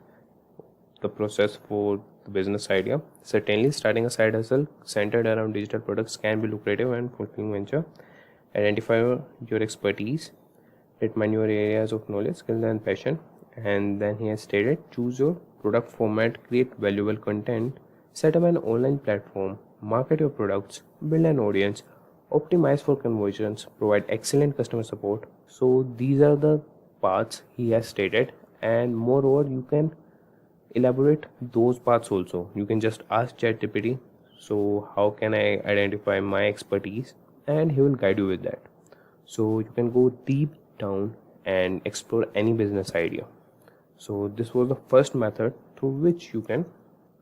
Speaker 6: the process for the business idea. Certainly starting a side hustle centered around digital products can be lucrative and fulfilling venture. Identify your expertise, determine your areas of knowledge, skills and passion, and then he has stated choose your product format, create valuable content, set up an online platform, market your products, build an audience, optimize for conversions, provide excellent customer support. So these are the paths he has stated, and moreover you can elaborate those paths also. You can just ask ChatGPT, so how can I identify my expertise, and he will guide you with that. So you can go deep down and explore any business idea. So this was the first method through which you can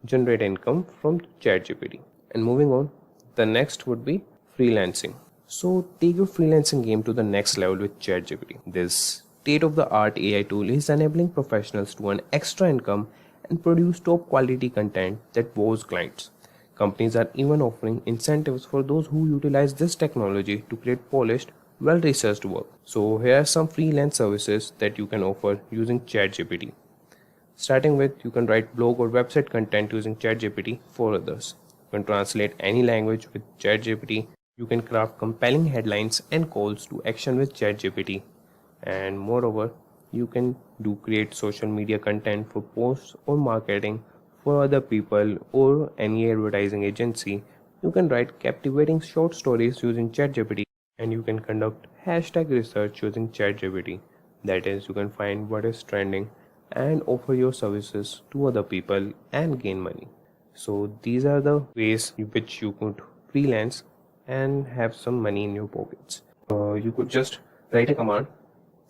Speaker 6: generate income from ChatGPT. And moving on, the next would be freelancing. So take your freelancing game to the next level with ChatGPT. This state-of-the-art AI tool is enabling professionals to earn extra income and produce top quality content that wows clients. Companies are even offering incentives for those who utilize this technology to create polished, well-researched work. So here are some freelance services that you can offer using ChatGPT. Starting with, you can write blog or website content using ChatGPT for others. You can translate any language with ChatGPT. You can craft compelling headlines and calls to action with ChatGPT. And moreover, you can create social media content for posts or marketing for other people or any advertising agency. You can write captivating short stories using ChatGPT, and you can conduct hashtag research using ChatGPT. That is, you can find what is trending and offer your services to other people and gain money. So these are the ways in which you could freelance and have some money in your pockets. You could just write a command,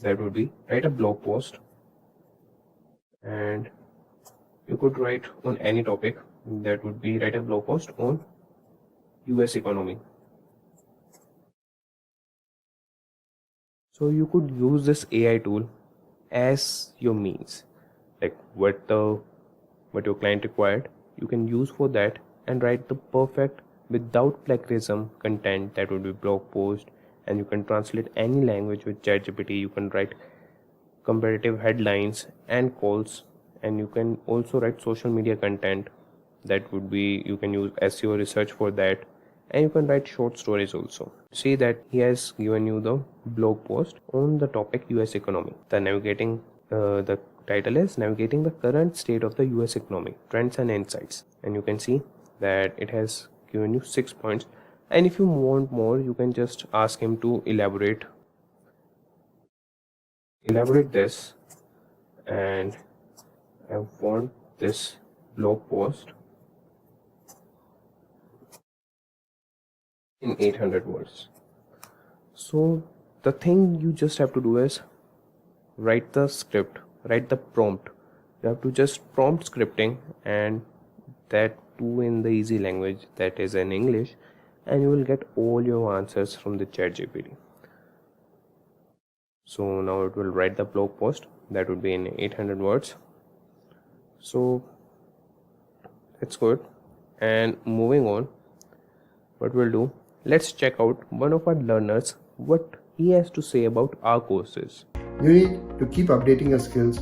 Speaker 6: that would be write a blog post, and you could write on any topic, that would be write a blog post on US economy. So you could use this AI tool as your means, like what your client required, you can use for that and write the perfect without plagiarism content, that would be blog post. And you can translate any language with ChatGPT. You can write comparative headlines and calls, and you can also write social media content, that would be you can use SEO research for that, and you can write short stories also. See that he has given you the blog post on the topic US economy. The title is navigating the current state of the US economy, trends and insights, and you can see that it has given you 6 points. And if you want more, you can just ask him to elaborate this, and I want this blog post in 800 words. So the thing you just have to do is write the script, write the prompt. You have to just prompt scripting, and that 2 in the easy language, that is in English, and you will get all your answers from the ChatGPT. So now it will write the blog post that would be in 800 words. So that's good. And moving on, what we'll do, let's check out one of our learners, what he has to say about our courses.
Speaker 7: You need to keep updating your skills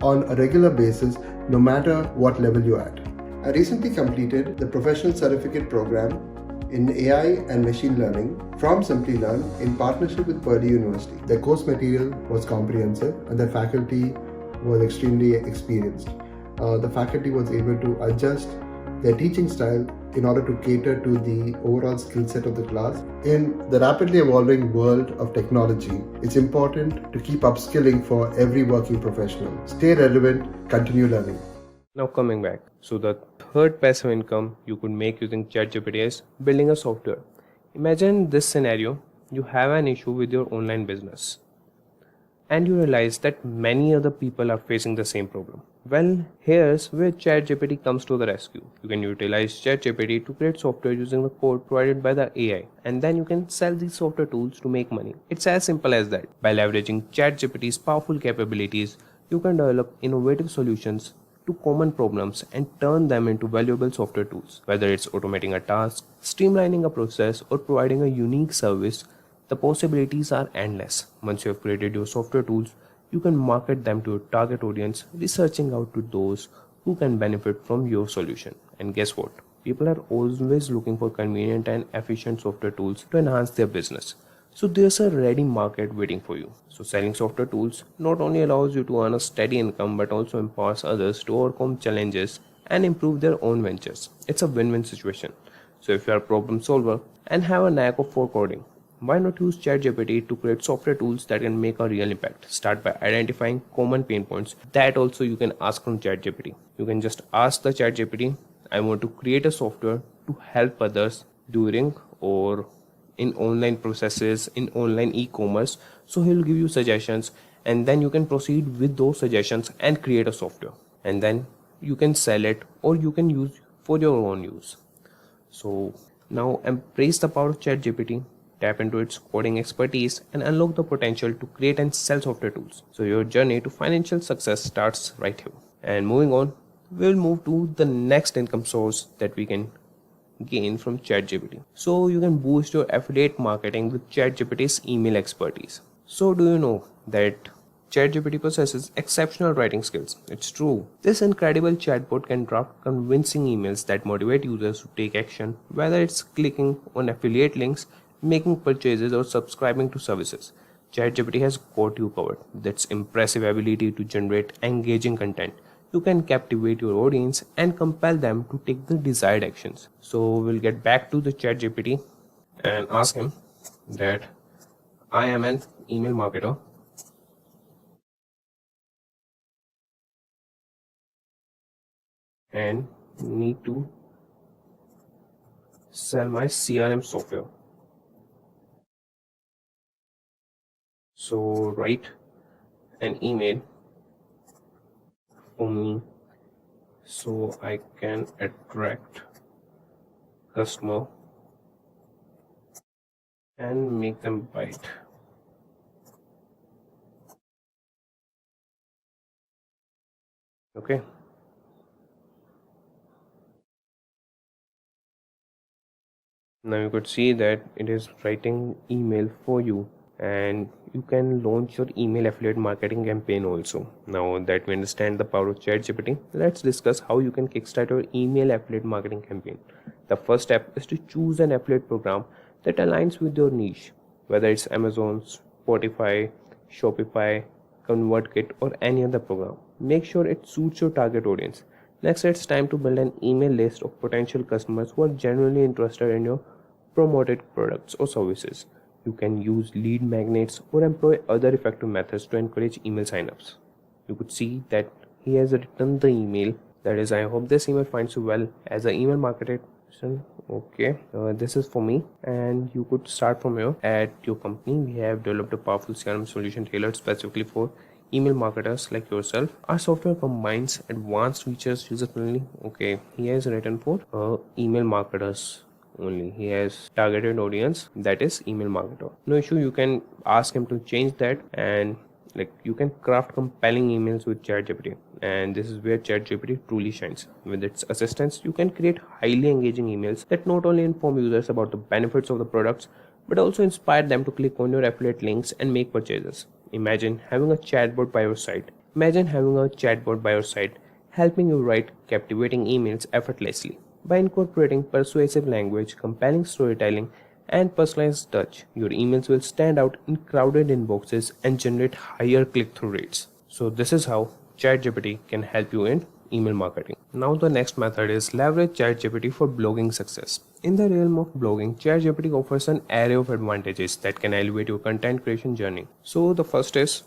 Speaker 7: on a regular basis, no matter what level you're at. I recently completed the professional certificate program in AI and machine learning from Simplilearn in partnership with Purdue University. The course material was comprehensive and the faculty was extremely experienced. The faculty was able to adjust their teaching style in order to cater to the overall skill set of the class. In the rapidly evolving world of technology, it's important to keep upskilling for every working professional. Stay relevant, continue learning.
Speaker 6: Now coming back, so the third passive income you could make using ChatGPT is building a software. Imagine this scenario, you have an issue with your online business and you realize that many other people are facing the same problem. Well, here's where ChatGPT comes to the rescue. You can utilize ChatGPT to create software using the code provided by the AI, and then you can sell these software tools to make money. It's as simple as that. By leveraging ChatGPT's powerful capabilities, you can develop innovative solutions to common problems and turn them into valuable software tools. Whether it's automating a task, streamlining a process, or providing a unique service, the possibilities are endless. Once you have created your software tools, you can market them to your target audience, researching out to those who can benefit from your solution. And guess what? People are always looking for convenient and efficient software tools to enhance their business. So there's a ready market waiting for you. So selling software tools not only allows you to earn a steady income but also empowers others to overcome challenges and improve their own ventures. It's a win-win situation. So if you are a problem solver and have a knack for coding, why not use ChatGPT to create software tools that can make a real impact? Start by identifying common pain points that also you can ask from ChatGPT. You can just ask the ChatGPT, I want to create a software to help others during or in online processes, in online e-commerce. So he'll give you suggestions and then you can proceed with those suggestions and create a software. And then you can sell it or you can use for your own use. So now embrace the power of ChatGPT. Tap into its coding expertise and unlock the potential to create and sell software tools. So your journey to financial success starts right here. And moving on, we'll move to the next income source that we can gain from ChatGPT. So you can boost your affiliate marketing with ChatGPT's email expertise. So do you know that ChatGPT possesses exceptional writing skills? It's true. This incredible chatbot can draft convincing emails that motivate users to take action, whether it's clicking on affiliate links, making purchases, or subscribing to services. ChatGPT has got you covered. With its impressive ability to generate engaging content, you can captivate your audience and compel them to take the desired actions. So we'll get back to the ChatGPT and ask him that I am an email marketer and need to sell my CRM software. So write an email for me so I can attract customer and make them buy it. Okay. Now you could see that it is writing email for you, and you can launch your email affiliate marketing campaign also. Now that we understand the power of ChatGPT, let's discuss how you can kickstart your email affiliate marketing campaign. The first step is to choose an affiliate program that aligns with your niche, whether it's Amazon, Spotify, Shopify, ConvertKit, or any other program. Make sure it suits your target audience. Next, it's time to build an email list of potential customers who are genuinely interested in your promoted products or services. You can use lead magnets or employ other effective methods to encourage email signups. You could see that he has written the email. That is, I hope this email finds you well as an email marketer. Okay, this is for me, and you could start from here. At your company, we have developed a powerful CRM solution tailored specifically for email marketers like yourself. Our software combines advanced features user-friendly. Okay, he has written for email marketers only. He has targeted audience, that is email marketer. No issue, you can ask him to change that, and like you can craft compelling emails with ChatGPT, and this is where ChatGPT truly shines. With its assistance, you can create highly engaging emails that not only inform users about the benefits of the products but also inspire them to click on your affiliate links and make purchases. Imagine having a chatbot by your side. Imagine having a chatbot by your side helping you write captivating emails effortlessly. By incorporating persuasive language, compelling storytelling, and personalized touch, your emails will stand out in crowded inboxes and generate higher click-through rates. So this is how ChatGPT can help you in email marketing. Now the next method is leverage ChatGPT for blogging success. In the realm of blogging, ChatGPT offers an array of advantages that can elevate your content creation journey. So the first is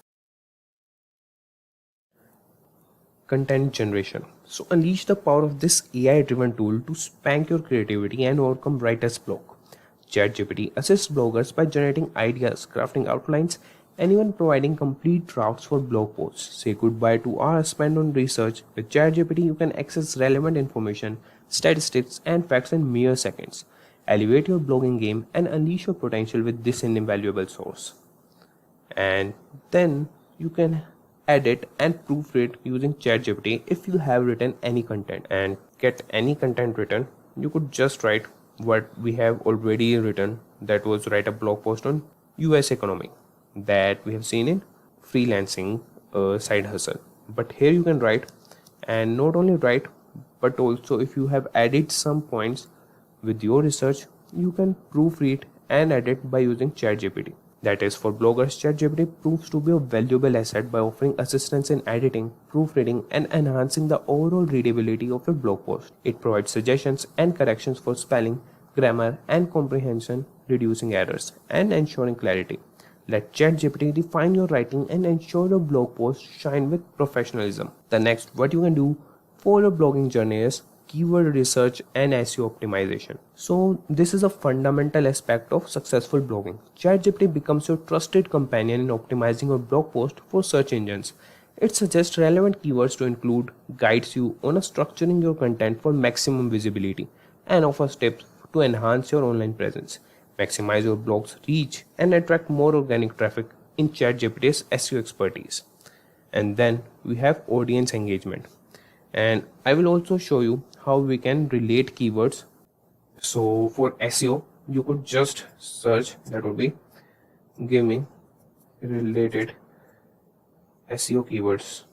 Speaker 6: content generation. So unleash the power of this AI-driven tool to spank your creativity and overcome writer's block. ChatGPT assists bloggers by generating ideas, crafting outlines, and even providing complete drafts for blog posts. Say goodbye to hours spent on research. With ChatGPT, you can access relevant information, statistics, and facts in mere seconds. Elevate your blogging game and unleash your potential with this invaluable source. And then you can edit and proofread using ChatGPT. If you have written any content and get any content written, you could just write what we have already written, that was write a blog post on US economy that we have seen in freelancing side hustle. But here you can write, and not only write, but also if you have added some points with your research, you can proofread and edit by using ChatGPT. That is, for bloggers, ChatGPT proves to be a valuable asset by offering assistance in editing, proofreading, and enhancing the overall readability of your blog post. It provides suggestions and corrections for spelling, grammar, and comprehension, reducing errors and ensuring clarity. Let ChatGPT define your writing and ensure your blog posts shine with professionalism. The next, what you can do for your blogging journey is keyword research and SEO optimization. So this is a fundamental aspect of successful blogging. ChatGPT becomes your trusted companion in optimizing your blog post for search engines. It suggests relevant keywords to include, guides you on structuring your content for maximum visibility, and offers tips to enhance your online presence, maximize your blog's reach, and attract more organic traffic in ChatGPT's SEO expertise. And then we have audience engagement. And I will also show you how we can relate keywords. So for SEO, you could just search, that would be give me related SEO keywords.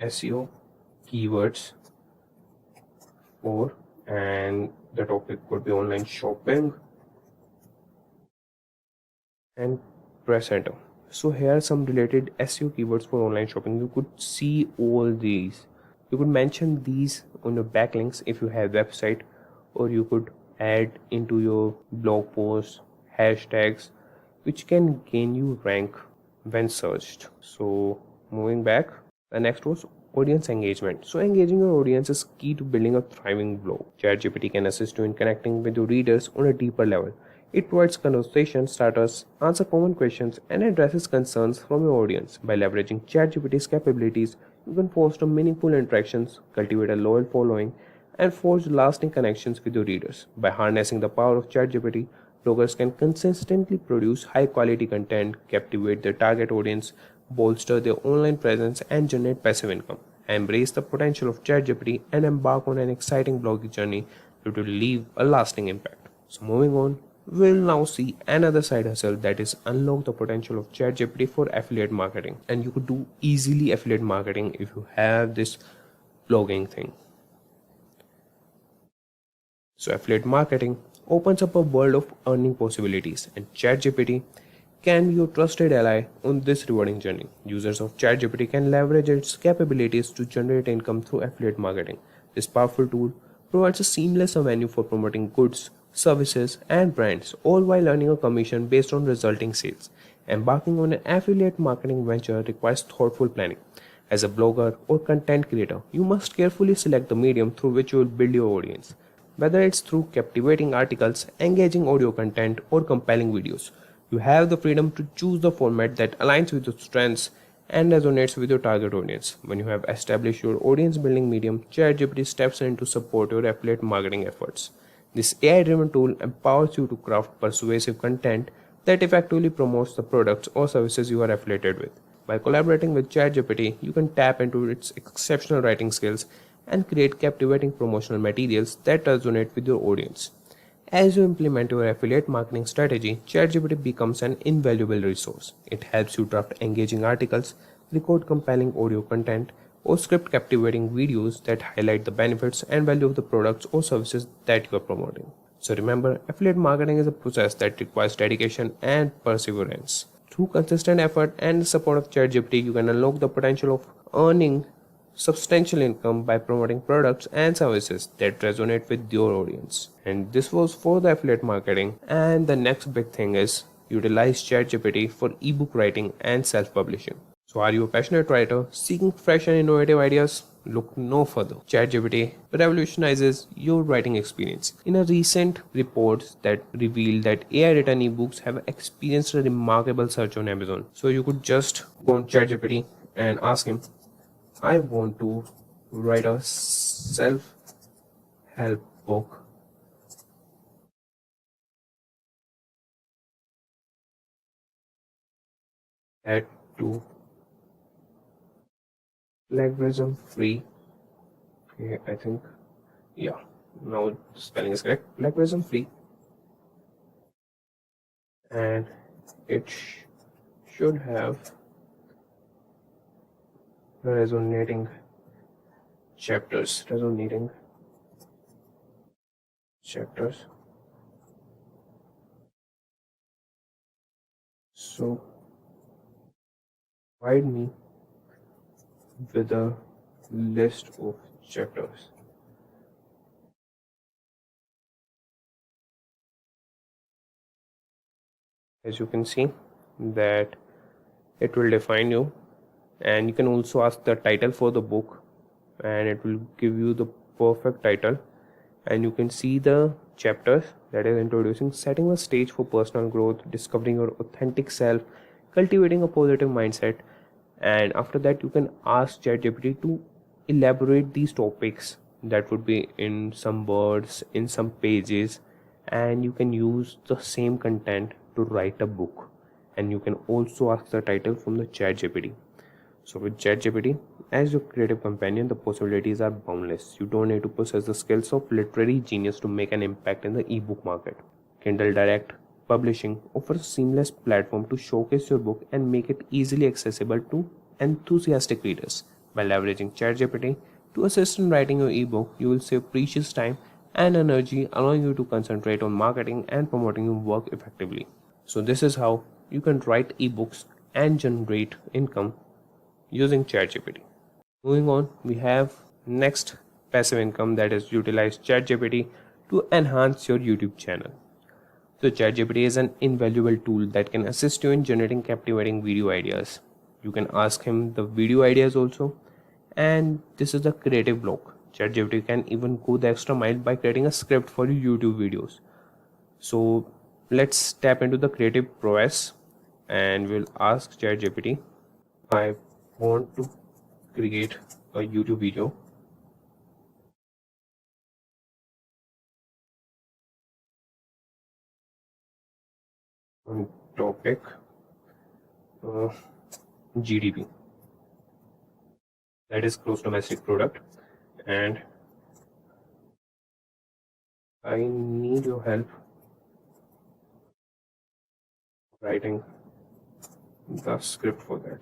Speaker 6: SEO keywords for, and the topic could be online shopping, and press enter. So here are some related SEO keywords for online shopping. You could see all these. You could mention these on your backlinks if you have website, or you could add into your blog posts hashtags which can gain you rank when searched. So moving back, the next was audience engagement. So engaging your audience is key to building a thriving blog. ChatGPT can assist you in connecting with your readers on a deeper level. It provides conversation starters, answers common questions, and addresses concerns from your audience. By leveraging ChatGPT's capabilities, you can foster meaningful interactions, cultivate a loyal following, and forge lasting connections with your readers. By harnessing the power of ChatGPT, bloggers can consistently produce high-quality content, captivate their target audience, bolster their online presence, and generate passive income. Embrace the potential of ChatGPT and embark on an exciting blogging journey that will leave a lasting impact. So moving on, we'll now see another side hustle, that is unlock the potential of ChatGPT for affiliate marketing. And you could do easily affiliate marketing if you have this blogging thing. So affiliate marketing opens up a world of earning possibilities, and ChatGPT can be your trusted ally on this rewarding journey. Users of ChatGPT can leverage its capabilities to generate income through affiliate marketing. This powerful tool provides a seamless avenue for promoting goods, services, and brands, all while earning a commission based on resulting sales. Embarking on an affiliate marketing venture requires thoughtful planning. As a blogger or content creator, you must carefully select the medium through which you will build your audience. Whether it's through captivating articles, engaging audio content, or compelling videos, You have the freedom to choose the format that aligns with your strengths and resonates with your target audience. When you have established your audience building medium, ChatGPT steps in to support your affiliate marketing efforts. This AI driven tool empowers you to craft persuasive content that effectively promotes the products or services you are affiliated with. By collaborating with ChatGPT, you can tap into its exceptional writing skills and create captivating promotional materials that resonate with your audience. As you implement your affiliate marketing strategy, ChatGPT becomes an invaluable resource. It helps you draft engaging articles, record compelling audio content, or script captivating videos that highlight the benefits and value of the products or services that you are promoting. So remember, affiliate marketing is a process that requires dedication and perseverance. Through consistent effort and the support of ChatGPT, you can unlock the potential of earning substantial income by promoting products and services that resonate with your audience. And this was for the affiliate marketing. And the next big thing is utilize ChatGPT for ebook writing and self-publishing. So are you a passionate writer seeking fresh and innovative ideas? Look no further. ChatGPT revolutionizes your writing experience. In a recent report that revealed that AI written ebooks have experienced a remarkable surge on Amazon. So you could just go on ChatGPT and ask him, I want to write a self help book at to plagiarism free. Okay, I think, yeah, now the spelling is correct. Plagiarism free, and it should have resonating chapters. Resonating chapters. So provide me with a list of chapters. As you can see that it will define you, and you can also ask the title for the book and it will give you the perfect title. And you can see the chapters that is introducing setting the stage for personal growth, discovering your authentic self, cultivating a positive mindset. And after that you can ask ChatGPT to elaborate these topics that would be in some words, in some pages, and you can use the same content to write a book. And you can also ask the title from the ChatGPT. So with ChatGPT as your creative companion, the possibilities are boundless. You don't need to possess the skills of literary genius to make an impact in the ebook market. Kindle Direct Publishing offers a seamless platform to showcase your book and make it easily accessible to enthusiastic readers. By leveraging ChatGPT to assist in writing your ebook, you will save precious time and energy, allowing you to concentrate on marketing and promoting your work effectively. So this is how you can write ebooks and generate income using ChatGPT. Moving on, we have next passive income, that is utilize ChatGPT to enhance your YouTube channel. So ChatGPT is an invaluable tool that can assist you in generating captivating video ideas. You can ask him the video ideas also, and this is the creative block. ChatGPT can even go the extra mile by creating a script for your YouTube videos. So let's tap into the creative prowess and we'll ask ChatGPT, I want to create a YouTube video on topic GDP, that is gross domestic product, and I need your help writing the script for that.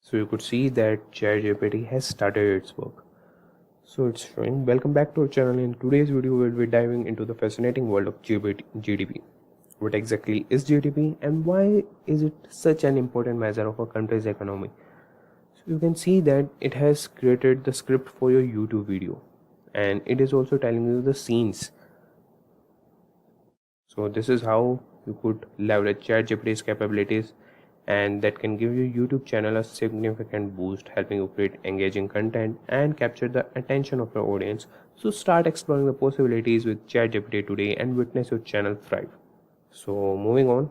Speaker 6: So you could see that ChatGPT has started its work. So it's showing, welcome back to our channel. In today's video we'll be diving into the fascinating world of GDP. What exactly is GDP and why is it such an important measure of a country's economy? So you can see that it has created the script for your YouTube video and it is also telling you the scenes. So this is how you could leverage ChatGPT's capabilities and that can give your YouTube channel a significant boost, helping you create engaging content and capture the attention of your audience. So start exploring the possibilities with ChatGPT today and witness your channel thrive. So moving on,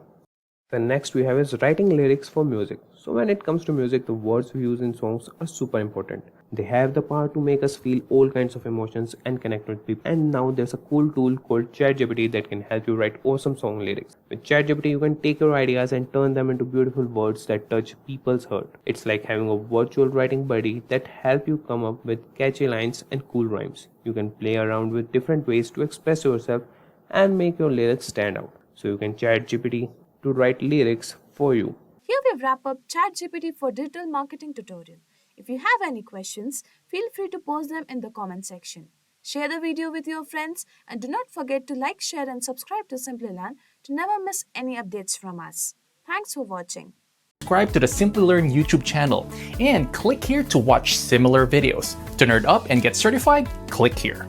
Speaker 6: the next we have is writing lyrics for music. So when it comes to music, the words we use in songs are super important. They have the power to make us feel all kinds of emotions and connect with people. And now there's a cool tool called ChatGPT that can help you write awesome song lyrics. With ChatGPT, you can take your ideas and turn them into beautiful words that touch people's heart. It's like having a virtual writing buddy that help you come up with catchy lines and cool rhymes. You can play around with different ways to express yourself and make your lyrics stand out. So you can chat GPT to write lyrics for you.
Speaker 1: Here we wrap up ChatGPT for digital marketing tutorial. If you have any questions, feel free to post them in the comment section. Share the video with your friends and do not forget to like, share and subscribe to Simplilearn to never miss any updates from us. Thanks for watching.
Speaker 8: Subscribe to the Simplilearn YouTube channel and click here to watch similar videos. To nerd up and get certified, click here.